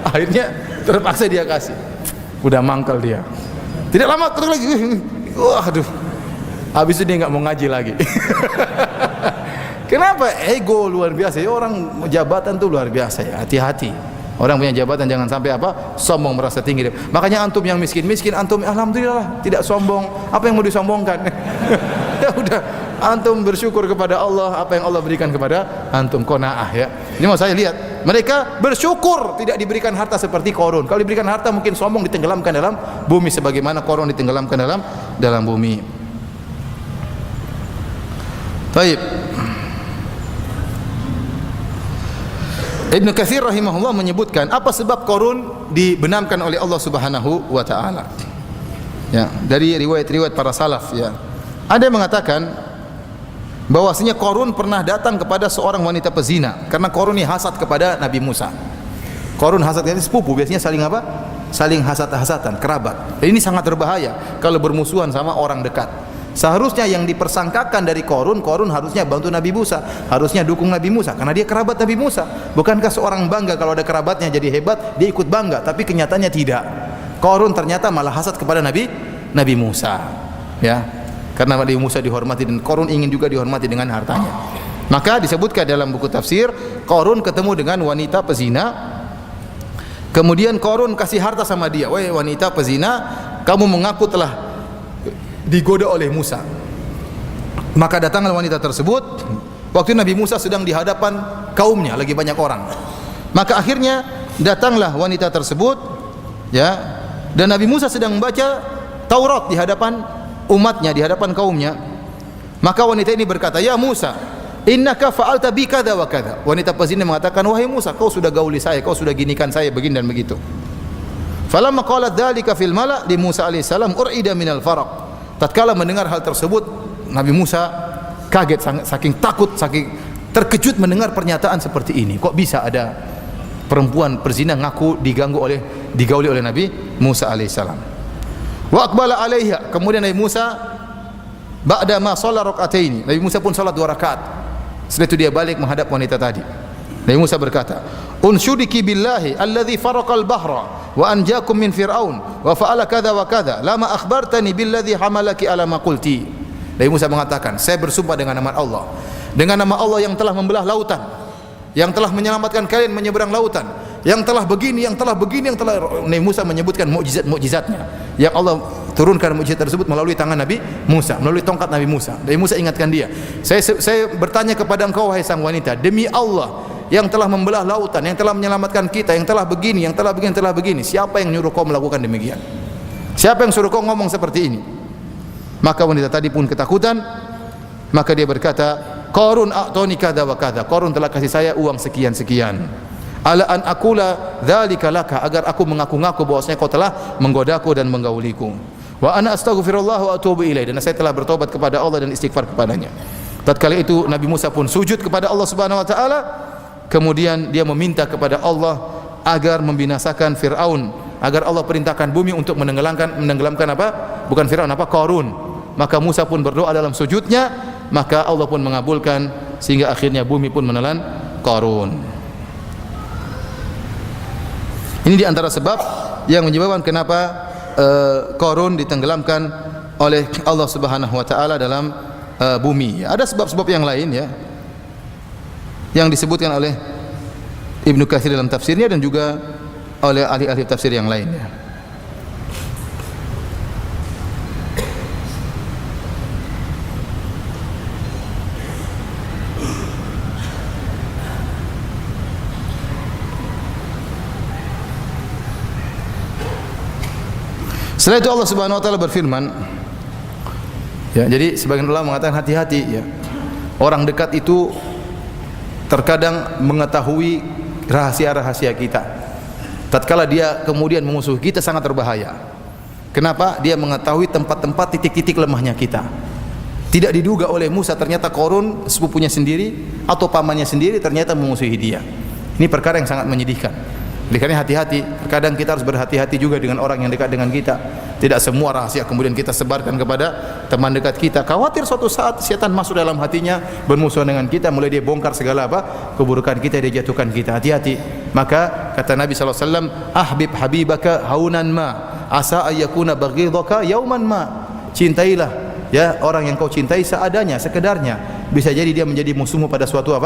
Akhirnya terpaksa dia kasih. Udah mangkal dia. Tidak lama terus lagi, waduh, habis itu dia nggak mau ngaji lagi. Kenapa? Ego luar biasa. Ya, orang jabatan tuh luar biasa, ya. Hati-hati. Orang punya jabatan jangan sampai apa? Sombong, merasa tinggi. Makanya antum yang miskin, antum alhamdulillah tidak sombong. Apa yang mau disombongkan? Ya udah, antum bersyukur kepada Allah apa yang Allah berikan kepada antum, qanaah, ya. Ini mau saya lihat. Mereka bersyukur tidak diberikan harta seperti Qarun. Kalau diberikan harta mungkin sombong, ditenggelamkan dalam bumi sebagaimana Qarun ditenggelamkan dalam bumi. Baik. Ibnu Katsir rahimahullah menyebutkan apa sebab Qarun dibenamkan oleh Allah Subhanahu wa taala. Ya, dari riwayat-riwayat para salaf, ya. Ada yang mengatakan bahwasanya Qarun pernah datang kepada seorang wanita pezina karena Qarun ini hasad kepada Nabi Musa. Qarun hasad, ini sepupu, biasanya saling apa? Saling hasad-hasatan, kerabat. Ini sangat berbahaya kalau bermusuhan sama orang dekat. Seharusnya yang dipersangkakan dari Qarun harusnya bantu Nabi Musa, harusnya dukung Nabi Musa karena dia kerabat Nabi Musa. Bukankah seorang bangga kalau ada kerabatnya jadi hebat, dia ikut bangga, tapi kenyataannya tidak. Qarun ternyata malah hasad kepada Nabi Musa. Ya. Karena Nabi Musa dihormati dan Qarun ingin juga dihormati dengan hartanya. Maka disebutkan dalam buku tafsir, Qarun ketemu dengan wanita pezina. Kemudian Qarun kasih harta sama dia. Wahai wanita pezina, kamu mengaku telah digoda oleh Musa. Maka datanglah wanita tersebut waktu Nabi Musa sedang di hadapan kaumnya, lagi banyak orang. Maka akhirnya datanglah wanita tersebut, ya, dan Nabi Musa sedang membaca Taurat di hadapan umatnya, di hadapan kaumnya. Maka wanita ini berkata, "Ya Musa, innaka fa'alta bi kadza wa kadza." Wanita pezina mengatakan, "Wahai Musa, kau sudah gauli saya, kau sudah ginikan saya begini dan begitu." Falamma qalat dzalika fil mala' li Musa alaihi salam urida minal faraq. Tatkala mendengar hal tersebut, Nabi Musa kaget, saking takut, saking terkejut mendengar pernyataan seperti ini. Kok bisa ada perempuan perzina ngaku digauli oleh Nabi Musa alaihissalam. Wa aqbala alaiha, kemudian Nabi Musa ba'da ma shalla rak'ataini, Nabi Musa pun salat 2 rakaat. Setelah itu dia balik menghadap wanita tadi. Nabi Musa berkata, "Unsyudiki billahi alladhi faraqal bahra wa anjakum min fir'aun wa fa'ala kadza wa kadza, lama akhbartani billadhi hamalaki ala ma qulti." Nabi Musa mengatakan, "Saya bersumpah dengan nama Allah, dengan nama Allah yang telah membelah lautan, yang telah menyelamatkan kalian menyeberang lautan, yang telah begini, yang telah begini, yang telah." Nabi Musa menyebutkan mukjizat-mukjizatnya yang Allah turunkan, mukjizat tersebut melalui tangan Nabi Musa, melalui tongkat Nabi Musa. Nabi Musa ingatkan dia, saya bertanya kepada engkau wahai sang wanita, demi Allah yang telah membelah lautan, yang telah menyelamatkan kita, yang telah begini, yang telah begini, yang telah begini, siapa yang nyuruh kau melakukan demikian? Siapa yang suruh kau ngomong seperti ini? Maka wanita tadi pun ketakutan, maka dia berkata, "Qarun a'tani kadza wa kadza." Qarun telah kasih saya uang sekian-sekian. Ala an aqula dzalika laka, agar aku mengaku-ngaku bahwasanya kau telah menggodaku dan menggauliku. Wa ana astaghfirullah wa atubu ilaih, dan saya telah bertobat kepada Allah dan istighfar kepadanya. Tatkala itu Nabi Musa pun sujud kepada Allah Subhanahu wa taala. Kemudian dia meminta kepada Allah agar membinasakan Fir'aun, agar Allah perintahkan bumi untuk menenggelamkan apa? Bukan Fir'aun, apa? Qarun. Maka Musa pun berdoa dalam sujudnya, maka Allah pun mengabulkan sehingga akhirnya bumi pun menelan Qarun. Ini di antara sebab yang menyebabkan kenapa Qarun ditenggelamkan oleh Allah Subhanahu wa taala dalam bumi. Ada sebab-sebab yang lain, ya, yang disebutkan oleh Ibnu Katsir dalam tafsirnya dan juga oleh ahli-ahli tafsir yang lainnya. Setelah itu Allah Subhanahu wa taala berfirman, ya, jadi sebagian ulama mengatakan hati-hati, ya. Orang dekat itu terkadang mengetahui rahasia-rahasia kita. Tatkala dia kemudian memusuhi kita sangat berbahaya. Kenapa? Dia mengetahui tempat-tempat titik-titik lemahnya kita. Tidak diduga oleh Musa, ternyata Qarun sepupunya sendiri atau pamannya sendiri ternyata memusuhi dia. Ini perkara yang sangat menyedihkan. Oleh karena hati-hati, terkadang kita harus berhati-hati juga dengan orang yang dekat dengan kita. Tidak semua rahasia kemudian kita sebarkan kepada teman dekat kita. Khawatir suatu saat setan masuk dalam hatinya, bermusuhan dengan kita, mulai dia bongkar segala keburukan kita, dia jatuhkan kita. Hati-hati. Maka kata Nabi SAW, "Ahbib habibaka haunan ma, asa ayyakuna baghidaka yauman ma." Cintailah, ya, orang yang kau cintai seadanya, sekedarnya. Bisa jadi dia menjadi musuhmu pada suatu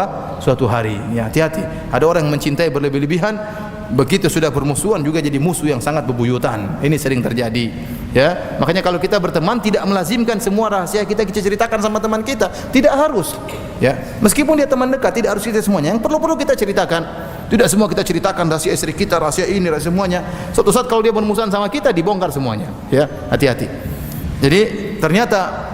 hari. Ya, hati-hati. Ada orang yang mencintai berlebih-lebihan, begitu sudah bermusuhan juga jadi musuh yang sangat bebuyutan. Ini sering terjadi, ya. Makanya kalau kita berteman tidak melazimkan semua rahasia kita ceritakan sama teman kita, tidak harus, ya. Meskipun dia teman dekat tidak harus cerita semuanya. Yang perlu kita ceritakan. Tidak semua kita ceritakan rahasia istri kita, rahasia ini, rahasia semuanya. Suatu saat kalau dia bermusuhan sama kita dibongkar semuanya, ya. Hati-hati. Jadi ternyata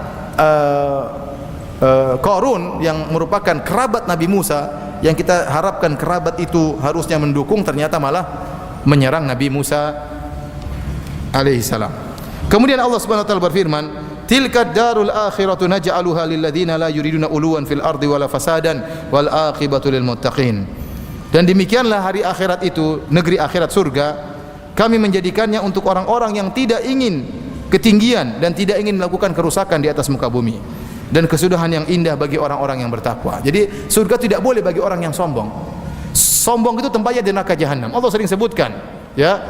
Qarun yang merupakan kerabat Nabi Musa, yang kita harapkan kerabat itu harusnya mendukung, ternyata malah menyerang Nabi Musa alaihissalam. Kemudian Allah Subhanahu wa taala berfirman, "Tilka darul akhiratu naj'aluha lil ladzina la yuriduna uluwan fil ardi wala fasadan wal aqibatu lil muttaqin." Dan demikianlah hari akhirat itu, negeri akhirat surga, kami menjadikannya untuk orang-orang yang tidak ingin ketinggian dan tidak ingin melakukan kerusakan di atas muka bumi, dan kesudahan yang indah bagi orang-orang yang bertakwa. Jadi surga tidak boleh bagi orang yang sombong. Sombong itu tempatnya di neraka jahanam. Allah sering sebutkan, ya,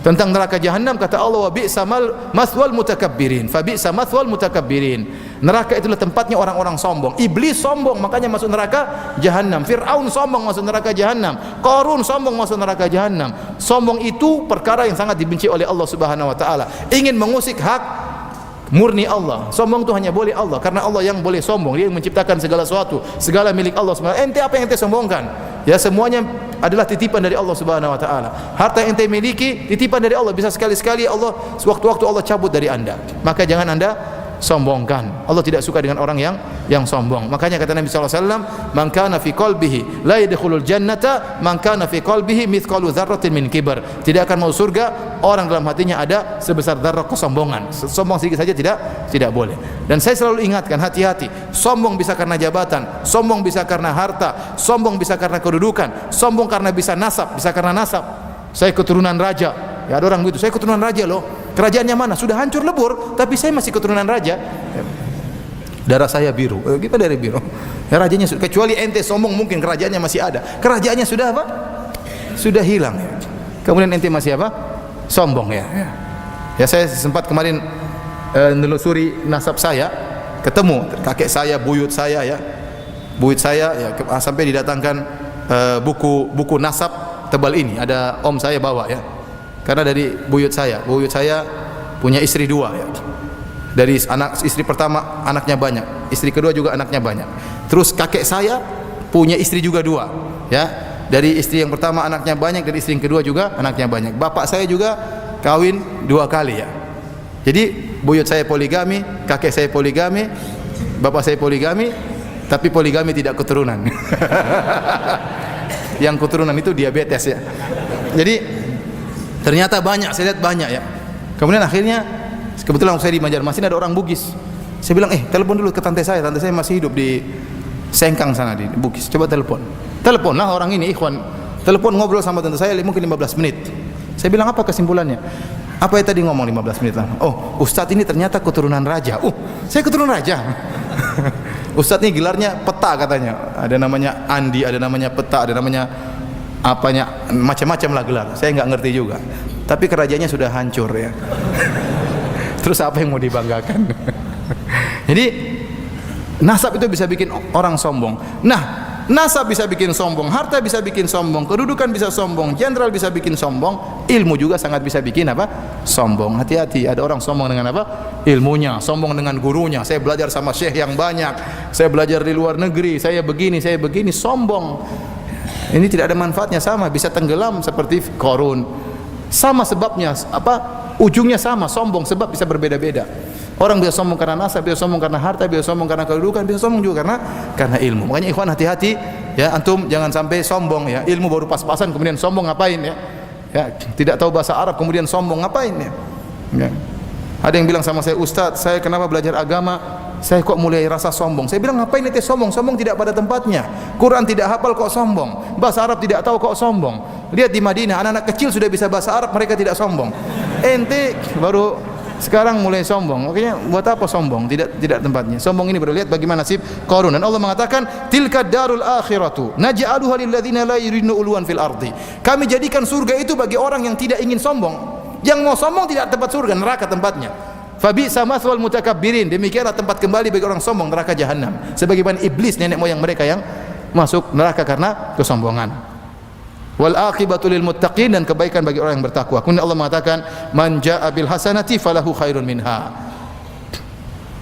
tentang neraka jahanam, kata Allah, "Wa bi'samal maswal mutakabbirin." Fa bi'sa maswal mutakabbirin. Neraka itulah tempatnya orang-orang sombong. Iblis sombong, makanya masuk neraka jahanam. Fir'aun sombong, masuk neraka jahanam. Qarun sombong, masuk neraka jahanam. Sombong itu perkara yang sangat dibenci oleh Allah Subhanahu wa taala. Ingin mengusik hak murni Allah. Sombong itu hanya boleh Allah, karena Allah yang boleh sombong. Dia yang menciptakan segala sesuatu, segala milik Allah SWT. Ente apa yang ente sombongkan? Ya, semuanya adalah titipan dari Allah Subhanahu wa taala. Harta yang ente miliki titipan dari Allah, bisa sekali-sekali Allah sewaktu-waktu Allah cabut dari Anda. Maka jangan Anda sombongkan. Allah tidak suka dengan orang yang sombong. Makanya kata Nabi sallallahu alaihi wasallam, "Man kana fi qalbihi la yadkhulul jannata man kana fi qalbihi mithqalu dzarratin min kibr." Tidak akan mau surga orang dalam hatinya ada sebesar dzarrah kesombongan. Sombong sedikit saja tidak boleh. Dan saya selalu ingatkan, hati-hati. Sombong bisa karena jabatan, sombong bisa karena harta, sombong bisa karena kedudukan, sombong karena bisa nasab, bisa karena nasab. Saya keturunan raja. Ya, ada orang begitu, saya keturunan raja loh. Kerajaannya mana? Sudah hancur lebur, tapi saya masih keturunan raja. Darah saya biru. Kita dari biru. Ya, rajanya kecuali ente sombong mungkin kerajaannya masih ada. Kerajaannya sudah apa? Sudah hilang. Kemudian ente masih apa? Sombong ya. Ya, saya sempat kemarin menelusuri nasab saya, ketemu kakek saya, buyut saya ya. Buyut saya ya, sampai didatangkan buku nasab tebal ini. Ada om saya bawa ya. Karena dari buyut saya punya istri 2 ya. Dari istri pertama anaknya banyak, istri kedua juga anaknya banyak. Terus kakek saya punya istri juga 2 ya. Dari istri yang pertama anaknya banyak, dari istri yang kedua juga anaknya banyak. Bapak saya juga kawin 2 kali ya. Jadi buyut saya poligami, kakek saya poligami, bapak saya poligami, tapi poligami tidak keturunan. Yang keturunan itu diabetes ya. Jadi ternyata banyak, saya lihat banyak ya. Kemudian akhirnya kebetulan saya di Banjarmasin ada orang Bugis. Saya bilang, telepon dulu ke tante saya masih hidup di Sengkang sana di Bugis. Coba telepon. Teleponlah orang ini, ikhwan. Telepon ngobrol sama tante saya mungkin 15 menit. Saya bilang, apa kesimpulannya? Apa yang tadi ngomong 15 menit lah? Oh, Ustadz ini ternyata keturunan raja. Saya keturunan raja. Ustadz ini gelarnya peta katanya. Ada namanya Andi, ada namanya peta, ada namanya apanya, macam-macam lah gelar. Saya nggak ngerti juga. Tapi kerajaannya sudah hancur ya. Terus apa yang mau dibanggakan? Jadi nasab itu bisa bikin orang sombong. Nah, nasab bisa bikin sombong, harta bisa bikin sombong, kedudukan bisa sombong, jenderal bisa bikin sombong, ilmu juga sangat bisa bikin apa? Sombong. Hati-hati, ada orang sombong dengan apa? Ilmunya, sombong dengan gurunya. Saya belajar sama syekh yang banyak, saya belajar di luar negeri, saya begini, sombong. Ini tidak ada manfaatnya, sama bisa tenggelam seperti Qarun. Sama sebabnya apa? Ujungnya sama, sombong, sebab bisa berbeda-beda. Orang bisa sombong karena nasab, bisa sombong karena harta, bisa sombong karena kedudukan, bisa sombong juga karena ilmu. Makanya ikhwan hati-hati ya, antum jangan sampai sombong ya. Ilmu baru pas-pasan kemudian sombong ngapain ya? Ya, tidak tahu bahasa Arab kemudian sombong ngapain ya? Ya. Ada yang bilang sama saya, Ustadz, saya kenapa belajar agama? Saya kok mulai rasa sombong. Saya bilang, ngapain ente sombong? Sombong tidak pada tempatnya. Quran tidak hafal kok sombong. Bahasa Arab tidak tahu kok sombong. Lihat di Madinah, anak-anak kecil sudah bisa bahasa Arab, mereka tidak sombong. Ente baru sekarang mulai sombong. Makanya buat apa sombong? Tidak tempatnya. Sombong ini baru lihat bagaimana nasib Qarun. Dan Allah mengatakan, tilka darul akhiratu naj'aluha lil ladzina la yuriduna ulwan fil ardi. Kami jadikan surga itu bagi orang yang tidak ingin sombong. Yang mau sombong tidak tempat surga, neraka tempatnya. Fabi'sa mathwal mutakabbirin. Demikianlah tempat kembali bagi orang sombong, neraka jahanam. Sebagaimana iblis, nenek moyang mereka yang masuk neraka karena kesombongan. Wal aqibatu lil muttaqin, dan kebaikan bagi orang yang bertakwa. Kemudian Allah mengatakan, man jaa'a bil hasanati falahu khairun minha.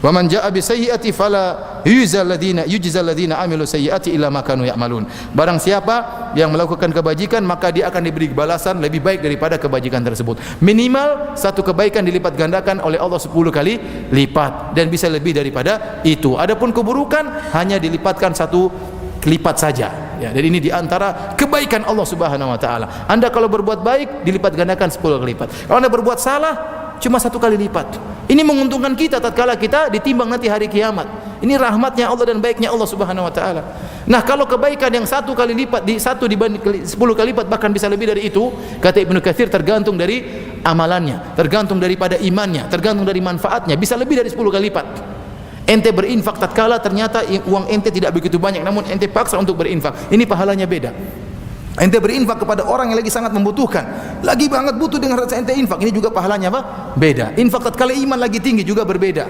Wa man jaa'a bis sayyi'ati fala yujzal ladzina amilu sayyi'ati illa ma kanu ya'malun. Barang siapa yang melakukan kebajikan, maka dia akan diberi balasan lebih baik daripada kebajikan tersebut. Minimal satu kebaikan dilipat gandakan oleh Allah 10 kali lipat, dan bisa lebih daripada itu. Adapun keburukan hanya dilipatkan 1 lipat saja. Ya, dan ini diantara kebaikan Allah Subhanahu wa taala. Anda kalau berbuat baik dilipat gandakan 10 kali lipat. Kalau Anda berbuat salah cuma 1 kali lipat. Ini menguntungkan kita tatkala kita ditimbang nanti hari kiamat. Ini rahmatnya Allah dan baiknya Allah Subhanahu wa taala. Nah, kalau kebaikan yang 1 kali lipat di 1 dibanding 10 kali lipat, bahkan bisa lebih dari itu, kata Ibnu Katsir, tergantung dari amalannya, tergantung daripada imannya, tergantung dari manfaatnya, bisa lebih dari 10 kali lipat. Ente berinfak tatkala ternyata uang ente tidak begitu banyak, namun ente paksa untuk berinfak, ini pahalanya beda. Ente berinfak kepada orang yang lagi sangat membutuhkan, lagi banget butuh dengan rasa ente infak, ini juga pahalanya apa? Beda. Infak tatkala iman lagi tinggi juga berbeda.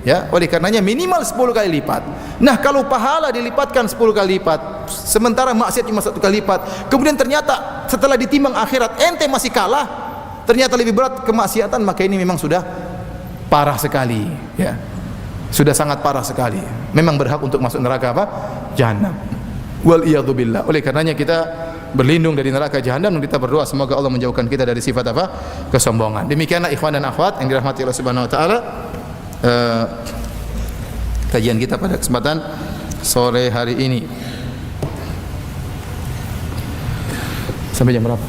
Ya, oleh karenanya minimal 10 kali lipat. Nah, kalau pahala dilipatkan 10 kali lipat, sementara maksiat cuma 1 kali lipat, kemudian ternyata setelah ditimbang akhirat ente masih kalah, ternyata lebih berat kemaksiatan, maka ini memang sudah parah sekali, ya. Sudah sangat parah sekali. Memang berhak untuk masuk neraka apa? Jahanam. Wal iyadzu billah. Oleh karenanya kita berlindung dari neraka jahanam dan kita berdoa semoga Allah menjauhkan kita dari sifat apa? Kesombongan. Demikianlah ikhwan dan akhwat yang dirahmati Allah Subhanahu wa taala. Kajian kita pada kesempatan sore hari ini. Sampai jam berapa?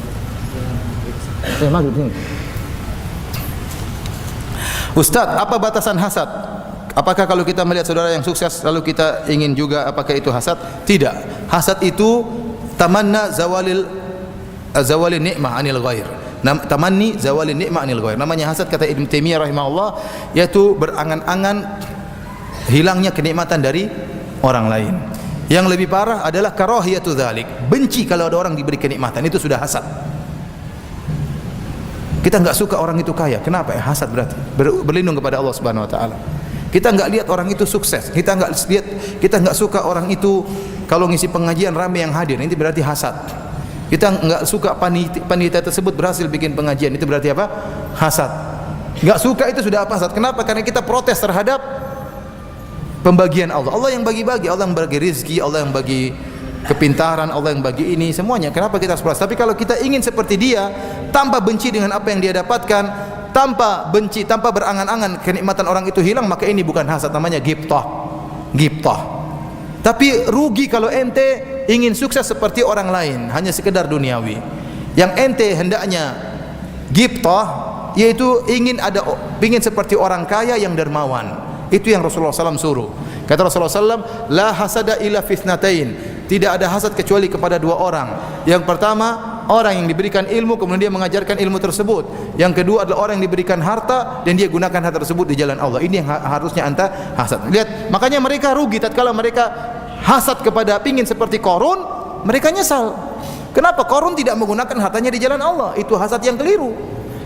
Maghrib ini. Ustaz, apa batasan hasad? Apakah kalau kita melihat saudara yang sukses lalu kita ingin juga, apakah itu hasad? Tidak. Hasad itu tamanna zawalin nikmah anil ghair. Tamanni zawalin nikmah anil ghair. Namanya hasad, kata Ibnu Taimiyah rahimahullah, yaitu berangan-angan hilangnya kenikmatan dari orang lain. Yang lebih parah adalah karahiyatu dzalik. Benci kalau ada orang diberi kenikmatan, itu sudah hasad. Kita enggak suka orang itu kaya. Kenapa? Hasad berarti. Berlindung kepada Allah Subhanahu wa taala. Kita enggak lihat orang itu sukses. Kita enggak suka orang itu kalau ngisi pengajian ramai yang hadir. Ini berarti hasad. Kita enggak suka panitia tersebut berhasil bikin pengajian. Itu berarti apa? Hasad. Enggak suka itu sudah apa? Hasad. Kenapa? Karena kita protes terhadap pembagian Allah. Allah yang bagi-bagi, Allah yang bagi rezeki, Allah yang bagi kepintaran, Allah yang bagi ini semuanya. Kenapa kita harus protes? Tapi kalau kita ingin seperti dia, tanpa benci dengan apa yang dia dapatkan, tanpa benci, tanpa berangan-angan kenikmatan orang itu hilang, maka ini bukan hasad, namanya ghibtah. Ghibtah. Tapi rugi kalau ente ingin sukses seperti orang lain, hanya sekedar duniawi. Yang ente hendaknya ghibtah, yaitu ingin seperti orang kaya yang dermawan. Itu yang Rasulullah SAW suruh. Kata Rasulullah SAW, la hasada illa fitnatain. Tidak ada hasad kecuali kepada dua orang. Yang pertama, orang yang diberikan ilmu kemudian dia mengajarkan ilmu tersebut. Yang kedua adalah orang yang diberikan harta dan dia gunakan harta tersebut di jalan Allah. Ini yang harusnya anta hasad. Lihat, makanya mereka rugi tatkala mereka hasad kepada pingin seperti Qarun, mereka nyesal. Kenapa? Qarun tidak menggunakan hartanya di jalan Allah. Itu hasad yang keliru.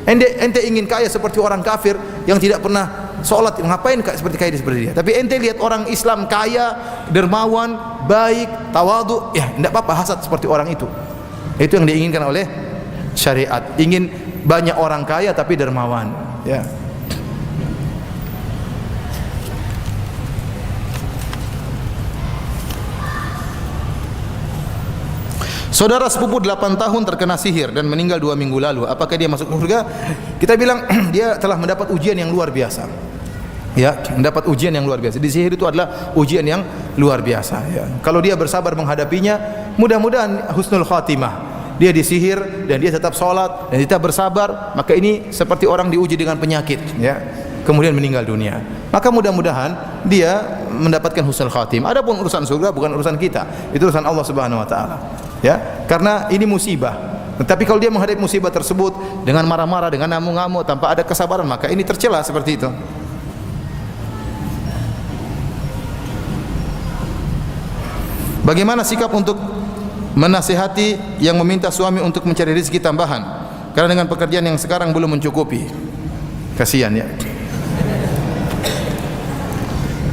Ente ingin kaya seperti orang kafir yang tidak pernah sholat, ngapain seperti kaya seperti dia? Tapi ente lihat orang Islam kaya, dermawan, baik, tawadu, ya tidak apa-apa hasad seperti orang itu. Itu yang diinginkan oleh syariat. Ingin banyak orang kaya tapi dermawan, ya. Saudara sepupu 8 tahun terkena sihir dan meninggal 2 minggu lalu. Apakah dia masuk surga? Kita bilang dia telah mendapat ujian yang luar biasa. Ya, mendapat ujian yang luar biasa. Di sihir itu adalah ujian yang luar biasa, ya. Kalau dia bersabar menghadapinya, mudah-mudahan husnul khatimah. Dia disihir dan dia tetap sholat dan kita bersabar, maka ini seperti orang diuji dengan penyakit, ya. Kemudian meninggal dunia. Maka mudah-mudahan dia mendapatkan husnul khatimah. Adapun urusan surga bukan urusan kita. Itu urusan Allah Subhanahu wa taala. Ya, karena ini musibah. Tetapi kalau dia menghadapi musibah tersebut dengan marah-marah, dengan ngamuk-ngamuk tanpa ada kesabaran, maka ini tercela seperti itu. Bagaimana sikap untuk menasihati yang meminta suami untuk mencari rezeki tambahan karena dengan pekerjaan yang sekarang belum mencukupi? Kasihan, ya.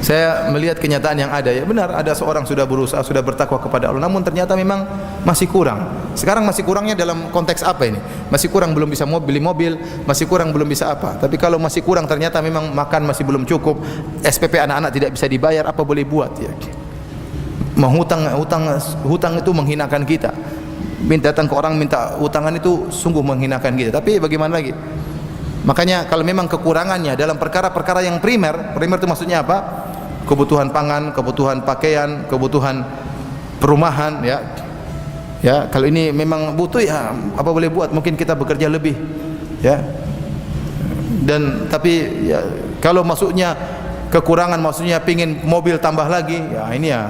Saya melihat kenyataan yang ada, ya benar, ada seorang sudah berusaha, sudah bertakwa kepada Allah, namun ternyata memang masih kurang. Sekarang masih kurangnya dalam konteks apa ini? Masih kurang belum bisa beli mobil, masih kurang belum bisa apa. Tapi kalau masih kurang ternyata memang makan masih belum cukup, SPP anak-anak tidak bisa dibayar, apa boleh buat, ya. Hutang itu menghinakan kita. Datang ke orang minta hutangan itu sungguh menghinakan kita. Tapi bagaimana lagi? Makanya kalau memang kekurangannya dalam perkara-perkara yang primer itu maksudnya apa? Kebutuhan pangan, kebutuhan pakaian, kebutuhan perumahan, ya. Ya, kalau ini memang butuh, ya apa boleh buat? Mungkin kita bekerja lebih, ya. Dan tapi ya, kalau maksudnya kekurangan, maksudnya pingin mobil tambah lagi, ya ini ya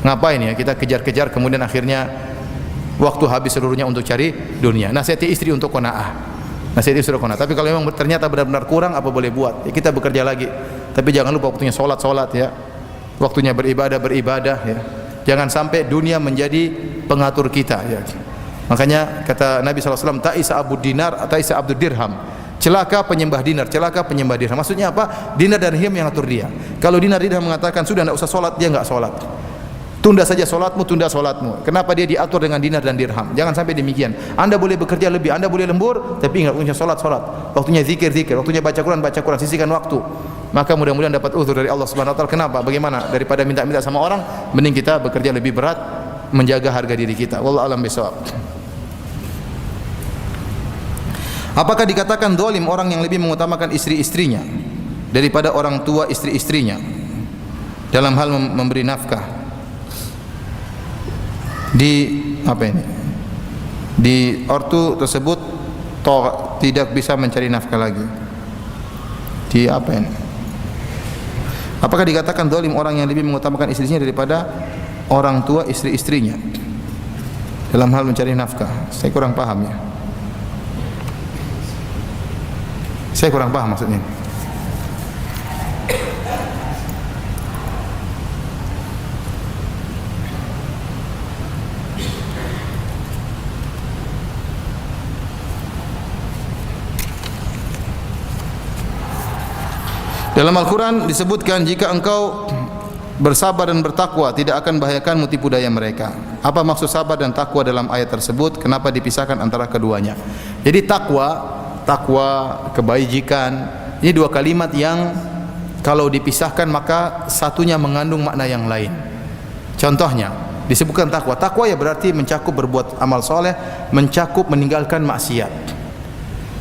ngapain ya kita kejar-kejar kemudian akhirnya waktu habis seluruhnya untuk cari dunia. Nasihati istri untuk qanaah. Nasihati istri untuk qanaah. Tapi kalau memang ternyata benar-benar kurang, apa boleh buat? Ya, kita bekerja lagi. Tapi jangan lupa waktunya sholat, ya. Waktunya beribadah, ya. Jangan sampai dunia menjadi pengatur kita, ya. Makanya kata Nabi SAW, ta'isa abud dinar, ta'isa abdud dirham. Celaka penyembah dinar, celaka penyembah dirham. Maksudnya apa? Dinar dan dirham yang atur dia. Kalau dinar dirham mengatakan sudah tidak usah sholat, dia enggak sholat. Tunda saja solatmu, tunda solatmu. Kenapa dia diatur dengan dinar dan dirham? Jangan sampai demikian. Anda boleh bekerja lebih, Anda boleh lembur, tapi ingat waktunya solat, waktunya zikir, waktunya baca Quran, sisihkan waktu. Maka mudah-mudahan dapat uzur dari Allah Subhanahu wa taala. Kenapa? Bagaimana? Daripada minta-minta sama orang, mending kita bekerja lebih berat, menjaga harga diri kita. Wallahu a'lam bishawab. Apakah dikatakan zalim orang yang lebih mengutamakan istri-istrinya daripada orang tua istri-istrinya dalam hal memberi nafkah? Di apa ini? Di ortu tersebut tidak bisa mencari nafkah lagi. Di apa ini? Apakah dikatakan zalim orang yang lebih mengutamakan istrinya daripada orang tua istri-istrinya dalam hal mencari nafkah? Saya kurang paham ya. Saya kurang paham maksudnya. Dalam Al-Quran disebutkan jika engkau bersabar dan bertakwa tidak akan bahayakanmu tipu daya mereka. Apa maksud sabar dan takwa dalam ayat tersebut? Kenapa dipisahkan antara keduanya? Jadi takwa, kebajikan, ini dua kalimat yang kalau dipisahkan maka satunya mengandung makna yang lain. Contohnya disebutkan takwa. Takwa ya berarti mencakup berbuat amal soleh, mencakup meninggalkan maksiat.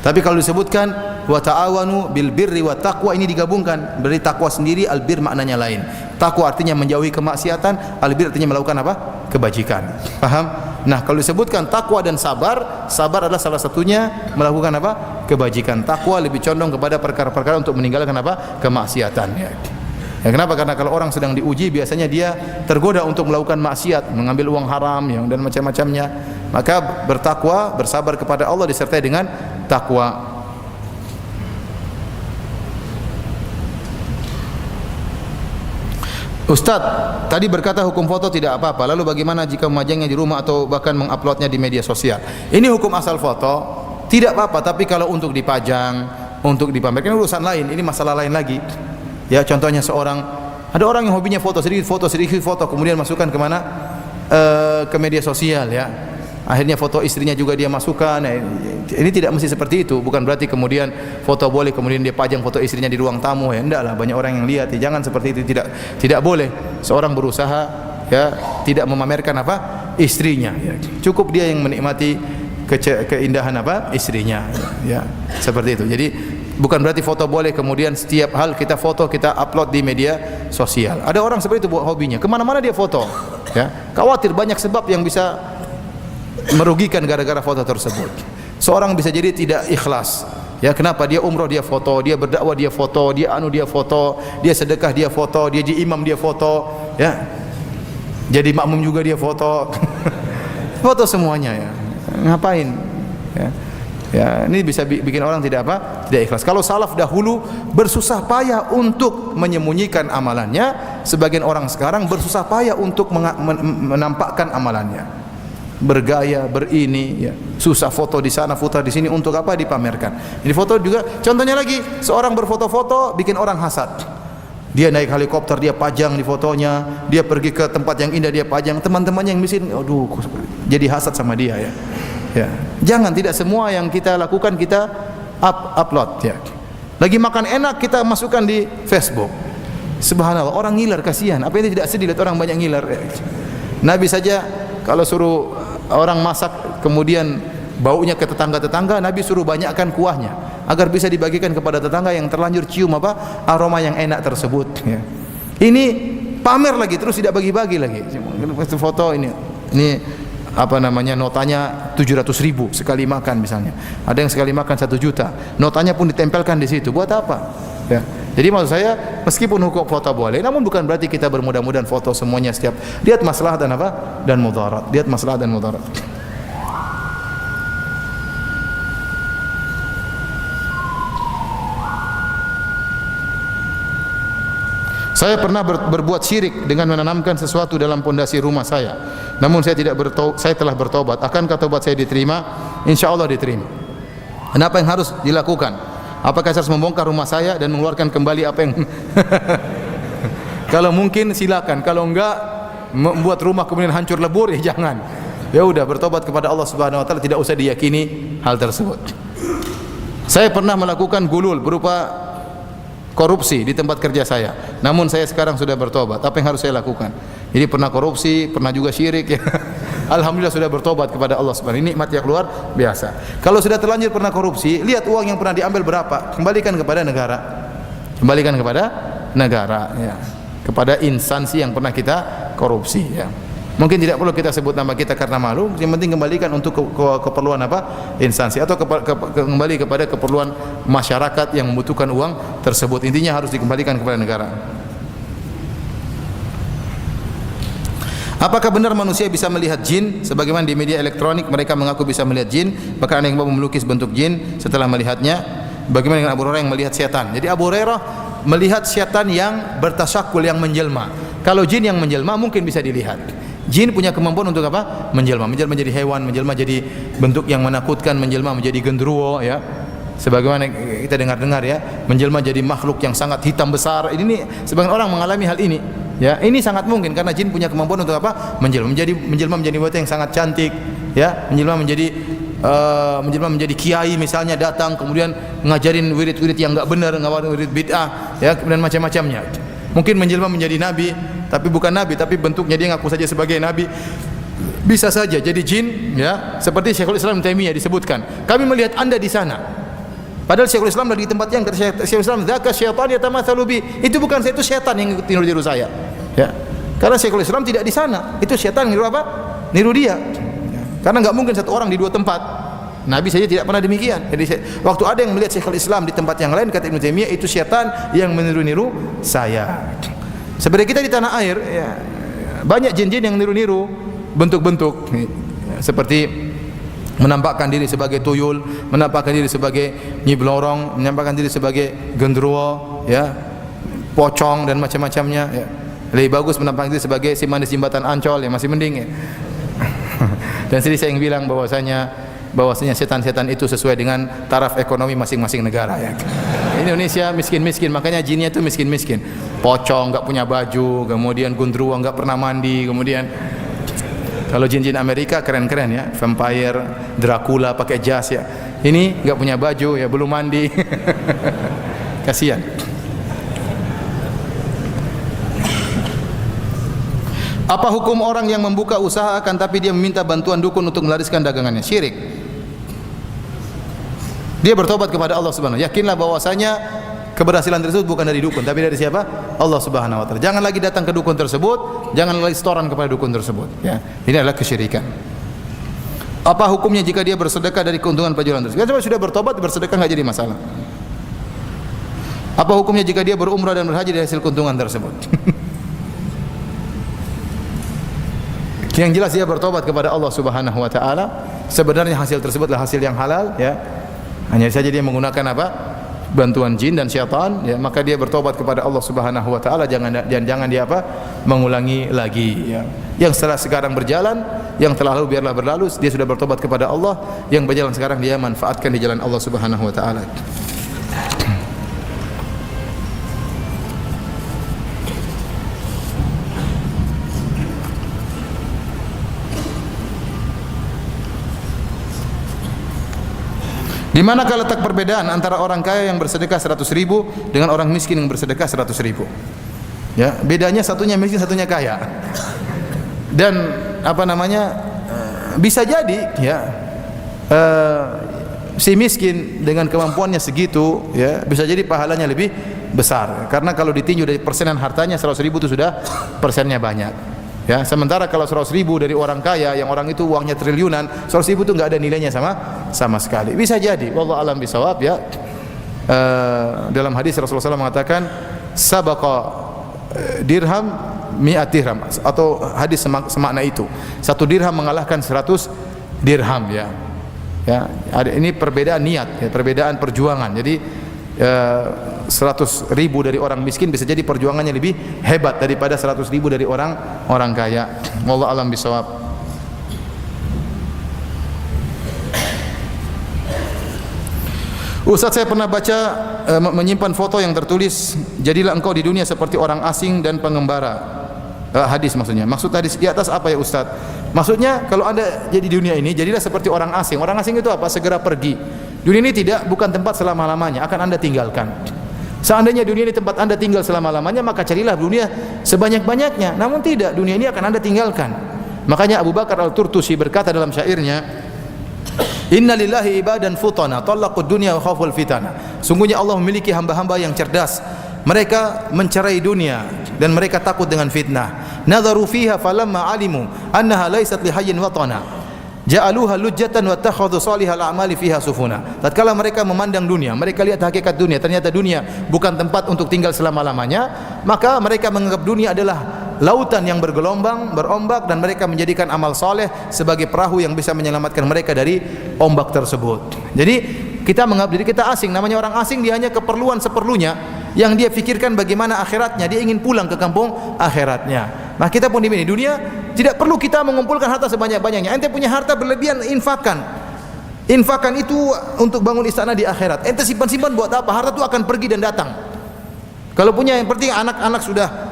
Tapi kalau disebutkan wa ta'awanu bil birri wa taqwa, ini digabungkan. Berarti takwa sendiri, al bir maknanya lain. Takwa artinya menjauhi kemaksiatan, al bir artinya melakukan apa? Kebajikan. Paham? Nah, kalau disebutkan takwa dan sabar, sabar adalah salah satunya melakukan apa? Kebajikan. Takwa lebih condong kepada perkara-perkara untuk meninggalkan apa? Kemaksiatan. Ya, kenapa? Karena kalau orang sedang diuji biasanya dia tergoda untuk melakukan maksiat, mengambil uang haram ya, dan macam-macamnya. Maka bertakwa, bersabar kepada Allah disertai dengan takwa. Ustaz, tadi berkata hukum foto tidak apa-apa. Lalu bagaimana jika memajangnya di rumah atau bahkan menguploadnya di media sosial? Ini hukum asal foto, tidak apa-apa. Tapi kalau untuk dipajang, untuk dipamerkan urusan lain. Ini masalah lain lagi. Ya, contohnya ada orang yang hobinya foto, sedikit foto, kemudian masukkan kemana? Ke media sosial ya. Akhirnya foto istrinya juga dia masukkan. Ini tidak mesti seperti itu. Bukan berarti kemudian foto boleh kemudian dia pajang foto istrinya di ruang tamu ya. Enggak lah, banyak orang yang lihat. Ya, jangan seperti itu, tidak boleh. Seorang berusaha ya tidak memamerkan apa? Istrinya ya. Cukup dia yang menikmati keindahan apa? Istrinya ya. Seperti itu. Jadi bukan berarti foto boleh kemudian setiap hal kita foto, kita upload di media sosial. Ada orang seperti itu buat hobinya. Kemana-mana dia foto ya. Khawatir banyak sebab yang bisa merugikan gara-gara foto tersebut. Seorang bisa jadi tidak ikhlas. Ya, kenapa? Dia umroh dia foto, dia berdakwah dia foto, dia foto, dia sedekah dia foto, dia jadi imam dia foto, ya. Jadi makmum juga dia foto. Foto semuanya ya. Ngapain? Ya. Ya, ini bisa bikin orang tidak ikhlas. Kalau salaf dahulu bersusah payah untuk menyembunyikan amalannya, sebagian orang sekarang bersusah payah untuk menampakkan amalannya. Bergaya, berini, ya. Susah foto di sana, foto di sini untuk apa? Dipamerkan. Jadi foto juga, contohnya lagi, seorang berfoto-foto bikin orang hasad. Dia naik helikopter, dia pajang di fotonya, dia pergi ke tempat yang indah, dia pajang. Teman-temannya yang miskin, aduh, jadi hasad sama dia ya. Ya. Jangan, tidak semua yang kita lakukan kita upload ya. Lagi makan enak kita masukkan di Facebook. Subhanallah, orang ngiler, kasihan. Apa ini tidak sedih lihat orang banyak ngiler? Ya. Nabi saja kalau suruh orang masak kemudian baunya ke tetangga-tetangga, Nabi suruh banyakkan kuahnya agar bisa dibagikan kepada tetangga yang terlanjur cium apa? Aroma yang enak tersebut ya. Ini pamer lagi, terus tidak bagi-bagi lagi. Foto ini apa namanya, notanya 700.000 sekali makan misalnya. Ada yang sekali makan 1 juta. Notanya pun ditempelkan di situ. Buat apa? Ya. Jadi maksud saya, meskipun hukum foto boleh, namun bukan berarti kita bermudah-mudahan foto semuanya setiap. Lihat masalah dan apa? Dan mudarat. Lihat masalah dan mudarat. Saya pernah berbuat syirik dengan menanamkan sesuatu dalam pondasi rumah saya. Namun saya telah bertobat. Akankah tobat saya diterima? Insya Allah diterima. Kenapa yang harus dilakukan? Apakah saya harus membongkar rumah saya dan mengeluarkan kembali apa yang kalau mungkin silakan, kalau enggak membuat rumah kemudian hancur lebur, ya jangan. Ya udah, bertobat kepada Allah Subhanahu wa taala, tidak usah diyakini hal tersebut. Saya pernah melakukan gulul berupa korupsi di tempat kerja saya. Namun saya sekarang sudah bertobat. Apa yang harus saya lakukan? Jadi pernah korupsi, pernah juga syirik ya. Alhamdulillah sudah bertobat kepada Allah Subhanahu wa taala. Ini nikmat yang luar biasa. Kalau sudah terlanjur pernah korupsi, lihat uang yang pernah diambil berapa, kembalikan kepada negara. Kembalikan kepada negara ya. Kepada instansi yang pernah kita korupsi ya. Mungkin tidak perlu kita sebut nama kita karena malu, yang penting kembalikan untuk keperluan apa? Instansi, atau kembali kepada keperluan masyarakat yang membutuhkan uang tersebut. Intinya harus dikembalikan kepada negara. Apakah benar manusia bisa melihat jin? Sebagaimana di media elektronik mereka mengaku bisa melihat jin, bahkan ada yang mau melukis bentuk jin setelah melihatnya. Bagaimana dengan Abu Hurairah yang melihat setan? Jadi Abu Hurairah melihat setan yang bertasyakul, yang menjelma. Kalau jin yang menjelma mungkin bisa dilihat. Jin punya kemampuan untuk apa? Menjelma, menjelma menjadi hewan, menjelma jadi bentuk yang menakutkan, menjelma menjadi genderuwo ya. Sebagaimana kita dengar-dengar ya, menjelma jadi makhluk yang sangat hitam besar. Ini nih, sebagian orang mengalami hal ini. Ya, ini sangat mungkin karena jin punya kemampuan untuk apa? Menjelma menjadi wanita yang sangat cantik, ya, menjelma menjadi kiai misalnya, datang kemudian ngajarin wirid-wirid yang enggak benar, ngawarin wirid bid'ah, ya, kemudian macam-macamnya. Mungkin menjelma menjadi nabi, tapi bukan nabi, tapi bentuknya dia ngaku saja sebagai nabi. Bisa saja jadi jin, ya. Seperti Syekhul Islam Taimiyah disebutkan, kami melihat Anda di sana. Padahal Syekhul Islam lagi di tempat yang kata Syekhul Islam, "Dzaka syaitan yatamatsalu bi." Itu bukan saya, itu setan yang niru saya. Ya. Karena Syekhul Islam tidak di sana. Itu setan niru apa? Niru dia. Karena enggak mungkin satu orang di dua tempat. Nabi saja tidak pernah demikian. Jadi waktu ada yang melihat Syekhul Islam di tempat yang lain, kata Ibnu Taimiyah, itu setan yang meniru-niru saya. Sebenarnya kita di tanah air ya, banyak jin-jin yang niru-niru bentuk-bentuk seperti menampakkan diri sebagai tuyul, menampakkan diri sebagai Nyi Blorong, menampakkan diri sebagai genderuwo, ya, pocong dan macam-macamnya. Ya. Lebih bagus menampakkan diri sebagai si manis jembatan Ancol, ya masih mending. Ya. Dan sini saya yang bilang bahwasanya setan-setan itu sesuai dengan taraf ekonomi masing-masing negara. Ya. Indonesia miskin-miskin, makanya jinnya itu miskin-miskin. Pocong, enggak punya baju, kemudian genderuwo enggak pernah mandi, kemudian kalau jin-jin Amerika keren-keren ya, vampire, Dracula pakai jas ya. Ini enggak punya baju ya, belum mandi. Kasihan. Apa hukum orang yang membuka usaha akan tapi dia meminta bantuan dukun untuk melariskan dagangannya? Syirik. Dia bertobat kepada Allah Subhanahu wa taala. Yakinlah bahwasanya keberhasilan tersebut bukan dari dukun, tapi dari siapa? Allah Subhanahu wa taala. Jangan lagi datang ke dukun tersebut, jangan lagi setoran kepada dukun tersebut, ya. Ini adalah kesyirikan. Apa hukumnya jika dia bersedekah dari keuntungan penjualan tersebut? Kalau sudah bertobat, bersedekah enggak jadi masalah. Apa hukumnya jika dia berumrah dan berhaji dari hasil keuntungan tersebut? Yang jelas dia bertobat kepada Allah Subhanahu wa taala. Sebenarnya hasil tersebutlah hasil yang halal, ya. Hanya saja dia menggunakan apa? Bantuan jin dan syaitan, ya, maka dia bertobat kepada Allah Subhanahu wa taala, jangan dia apa? Mengulangi lagi, ya. Yang setelah sekarang berjalan, yang telah lalu biarlah berlalu, dia sudah bertobat kepada Allah, yang berjalan sekarang dia manfaatkan di jalan Allah Subhanahu wa taala. Di manakah letak perbedaan antara orang kaya yang bersedekah 100.000 dengan orang miskin yang bersedekah 100.000? Ya, bedanya satunya miskin, satunya kaya. Dan apa namanya? Bisa jadi ya si miskin dengan kemampuannya segitu, ya, bisa jadi pahalanya lebih besar. Karena kalau ditinjau dari persenan hartanya 100.000 itu sudah persennya banyak. Ya, sementara kalau 100.000 dari orang kaya yang orang itu uangnya triliunan, 100.000 itu enggak ada nilainya sama sekali. Bisa jadi, wallahu alam bisawab, ya. Dalam hadis Rasulullah SAW mengatakan sabaqa dirham mi'at dirham, atau hadis semakna itu. 1 dirham mengalahkan 100 dirham, ya. Ya, ini perbedaan niat, ya, perbedaan perjuangan. Jadi 100.000 dari orang miskin bisa jadi perjuangannya lebih hebat daripada 100.000 dari orang kaya. Wallahu alam bisawab. Ustaz, saya pernah baca menyimpan foto yang tertulis, jadilah engkau di dunia seperti orang asing dan pengembara. hadis maksudnya. Maksud hadis di atas apa ya Ustaz? Maksudnya kalau Anda jadi di dunia ini, jadilah seperti orang asing. Orang asing itu apa? Segera pergi. Dunia ini bukan tempat selama-lamanya, akan Anda tinggalkan. Seandainya dunia ini tempat Anda tinggal selama-lamanya, maka carilah dunia sebanyak-banyaknya. Namun tidak, dunia ini akan Anda tinggalkan. Makanya Abu Bakar Al-Turtusi berkata dalam syairnya, Inna lillahi ibadan futana talaqud dunya wa khaful fitana. Sungguhnya Allah memiliki hamba-hamba yang cerdas. Mereka mencerai dunia dan mereka takut dengan fitnah. Nadharu fiha falamma alimu annaha laysat lihayyin watana. Ja'aluha lujjatan wa takhadhu salihal a'mali fiha sufuna. Tatkala mereka memandang dunia, mereka lihat hakikat dunia, ternyata dunia bukan tempat untuk tinggal selama-lamanya, maka mereka menganggap dunia adalah lautan yang bergelombang, berombak, dan mereka menjadikan amal soleh sebagai perahu yang bisa menyelamatkan mereka dari ombak tersebut. Jadi kita menganggap diri kita asing. Namanya orang asing, dia hanya keperluan seperlunya. Yang dia pikirkan bagaimana akhiratnya, dia ingin pulang ke kampung akhiratnya. Nah kita pun di dunia tidak perlu kita mengumpulkan harta sebanyak-banyaknya. Ente punya harta berlebihan, infakkan itu untuk bangun istana di akhirat. Ente simpan-simpan buat apa? Harta itu akan pergi dan datang. Kalau punya, yang penting anak-anak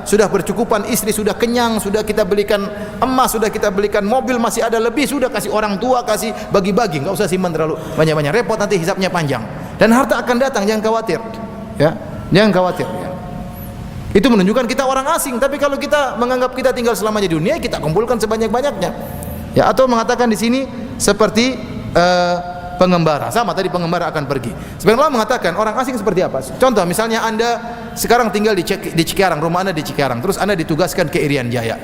sudah bercukupan, istri sudah kenyang, sudah kita belikan emas, sudah kita belikan mobil, masih ada lebih, sudah kasih orang tua, kasih bagi-bagi, enggak usah simpan terlalu banyak-banyak, repot nanti hisapnya panjang. Dan harta akan datang, jangan khawatir. Ya, jangan khawatir. Ya. Itu menunjukkan kita orang asing. Tapi kalau kita menganggap kita tinggal selamanya di dunia, kita kumpulkan sebanyak-banyaknya. Ya, atau mengatakan di sini seperti pengembara, sama tadi pengembara akan pergi. Sebenarnya Allah mengatakan orang asing seperti apa? Contoh misalnya Anda sekarang tinggal di Cikarang, rumah Anda di Cikarang, terus Anda ditugaskan ke Irian Jaya.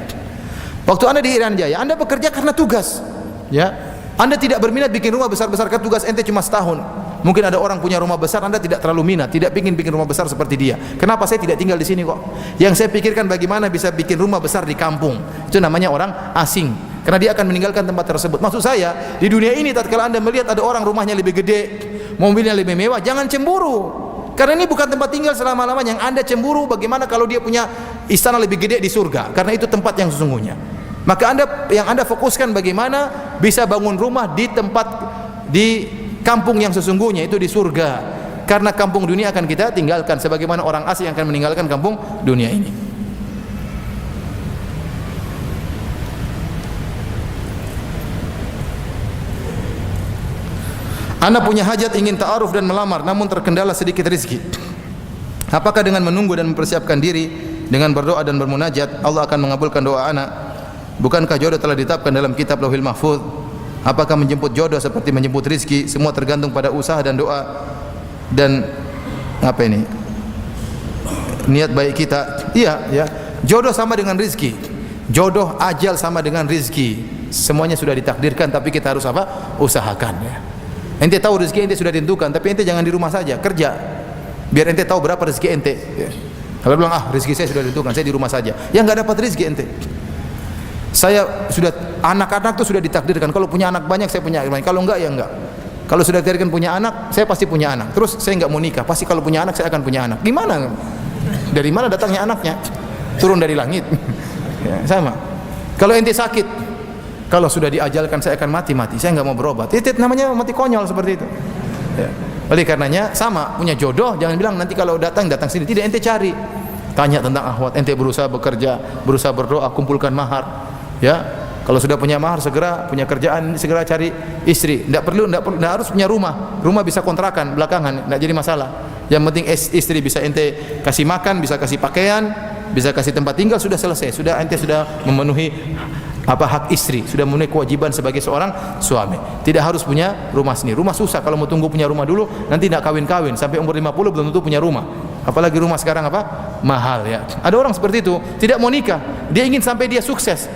Waktu Anda di Irian Jaya, Anda bekerja karena tugas. Ya, Anda tidak berminat bikin rumah besar-besar karena tugas ente cuma setahun. Mungkin ada orang punya rumah besar, Anda tidak terlalu minat, tidak ingin bikin rumah besar seperti dia. Kenapa saya tidak tinggal di sini kok? Yang saya pikirkan bagaimana bisa bikin rumah besar di kampung. Itu namanya orang asing. Karena dia akan meninggalkan tempat tersebut. Maksud saya, di dunia ini tatkala Anda melihat ada orang rumahnya lebih gede, mobilnya lebih mewah, jangan cemburu. Karena ini bukan tempat tinggal selama-lamanya. Yang Anda cemburu bagaimana kalau dia punya istana lebih gede di surga? Karena itu tempat yang sesungguhnya. Maka yang Anda fokuskan bagaimana bisa bangun rumah di tempat di kampung yang sesungguhnya, itu di surga. Karena kampung dunia akan kita tinggalkan sebagaimana orang asing akan meninggalkan kampung dunia ini. Anda punya hajat ingin ta'aruf dan melamar, namun terkendala sedikit rezeki. Apakah dengan menunggu dan mempersiapkan diri dengan berdoa dan bermunajat Allah akan mengabulkan doa anak? Bukankah jodoh telah ditetapkan dalam kitab Lauhil Mahfuz? Apakah menjemput jodoh seperti menjemput rezeki? Semua tergantung pada usaha dan doa dan apa ini? Niat baik kita. Iya, ya. Jodoh sama dengan rezeki. Jodoh, ajal sama dengan rezeki. Semuanya sudah ditakdirkan, tapi kita harus apa? Usahakan, ya. Ente tahu rezeki ente sudah ditentukan, tapi ente jangan di rumah saja, kerja. Biar ente tahu berapa rezeki ente. Ya. Kalau bilang rezeki saya sudah ditentukan, saya di rumah saja. Ya enggak dapat rezeki ente. Saya sudah, anak-anak tuh sudah ditakdirkan. Kalau punya anak banyak saya punya anak banyak. Kalau enggak ya enggak. Kalau sudah ditakdirkan punya anak, saya pasti punya anak. Terus saya enggak mau nikah. Pasti kalau punya anak saya akan punya anak. Gimana? Dari mana datangnya anaknya? Turun dari langit. Ya, sama. Kalau ente sakit, kalau sudah diajalkan saya akan mati. Saya enggak mau berobat. Itu namanya mati konyol seperti itu. Ya. Oleh karenanya sama, punya jodoh jangan bilang nanti kalau datang sini. Tidak, ente cari. Tanya tentang akhwat, ente berusaha bekerja, berusaha berdoa, kumpulkan mahar. Ya, kalau sudah punya mahar segera punya kerjaan, segera cari istri. Tidak harus punya rumah. Rumah bisa kontrakan belakangan, tidak jadi masalah. Yang penting istri bisa ente kasih makan, bisa kasih pakaian, bisa kasih tempat tinggal, sudah selesai. Sudah ente sudah memenuhi apa hak istri, sudah memenuhi kewajiban sebagai seorang suami. Tidak harus punya rumah sendiri. Rumah susah, kalau mau tunggu punya rumah dulu, nanti tidak kawin-kawin sampai umur 50 belum tentu punya rumah. Apalagi rumah sekarang apa? Mahal, ya. Ada orang seperti itu, tidak mau nikah. Dia ingin sampai dia sukses.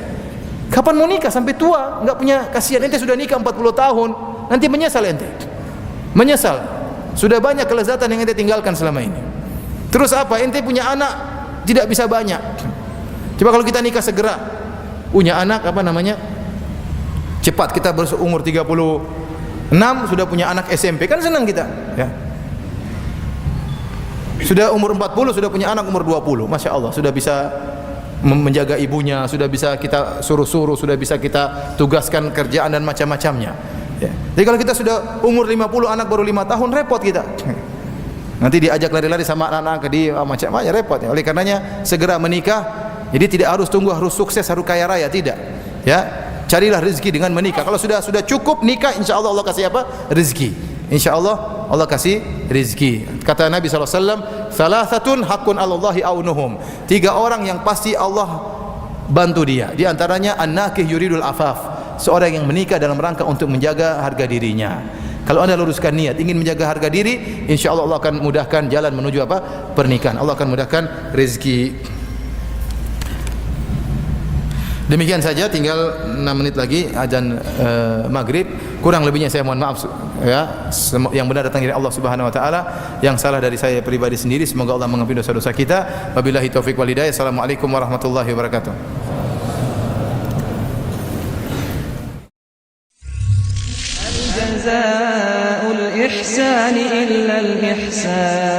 Kapan mau nikah? Sampai tua, enggak punya, kasihan ente sudah nikah 40 tahun, nanti menyesal ente. Menyesal. Sudah banyak kelezatan yang ente tinggalkan selama ini. Terus apa? Ente punya anak tidak bisa banyak. Coba kalau kita nikah segera, punya anak apa namanya? Cepat kita berumur 36 sudah punya anak SMP, kan senang kita, ya. Sudah umur 40 sudah punya anak umur 20. Masya Allah, sudah bisa menjaga ibunya, sudah bisa kita suruh-suruh, sudah bisa kita tugaskan kerjaan dan macam-macamnya, ya. Jadi kalau kita sudah umur 50, anak baru 5 tahun, repot kita. Nanti diajak lari-lari sama anak-anak ke dia, macam-macam, repot, ya. Oleh karenanya segera menikah Jadi tidak harus tunggu harus sukses, harus kaya raya, tidak. Ya, carilah rezeki dengan menikah. Kalau sudah cukup nikah, insyaallah Allah kasih apa? Rezeki. Insyaallah Allah kasih rezeki. Kata Nabi SAW, "Thalathatun haqqun 'alallahi aunuhum." 3 orang yang pasti Allah bantu dia. Di antaranya an-nakih yuridul afaf, seorang yang menikah dalam rangka untuk menjaga harga dirinya. Kalau anda luruskan niat ingin menjaga harga diri, insyaallah Allah akan mudahkan jalan menuju apa? Pernikahan. Allah akan mudahkan rezeki. Demikian saja, tinggal 6 menit lagi azan maghrib. Kurang lebihnya saya mohon maaf ya. Yang benar datang dari Allah Subhanahu wa taala, yang salah dari saya pribadi sendiri. Semoga Allah mengampuni dosa-dosa kita. Wabillahi taufik wal hidayah. Assalamualaikum warahmatullahi wabarakatuh. Al-jazaa'ul ihsani illa al-ihsan.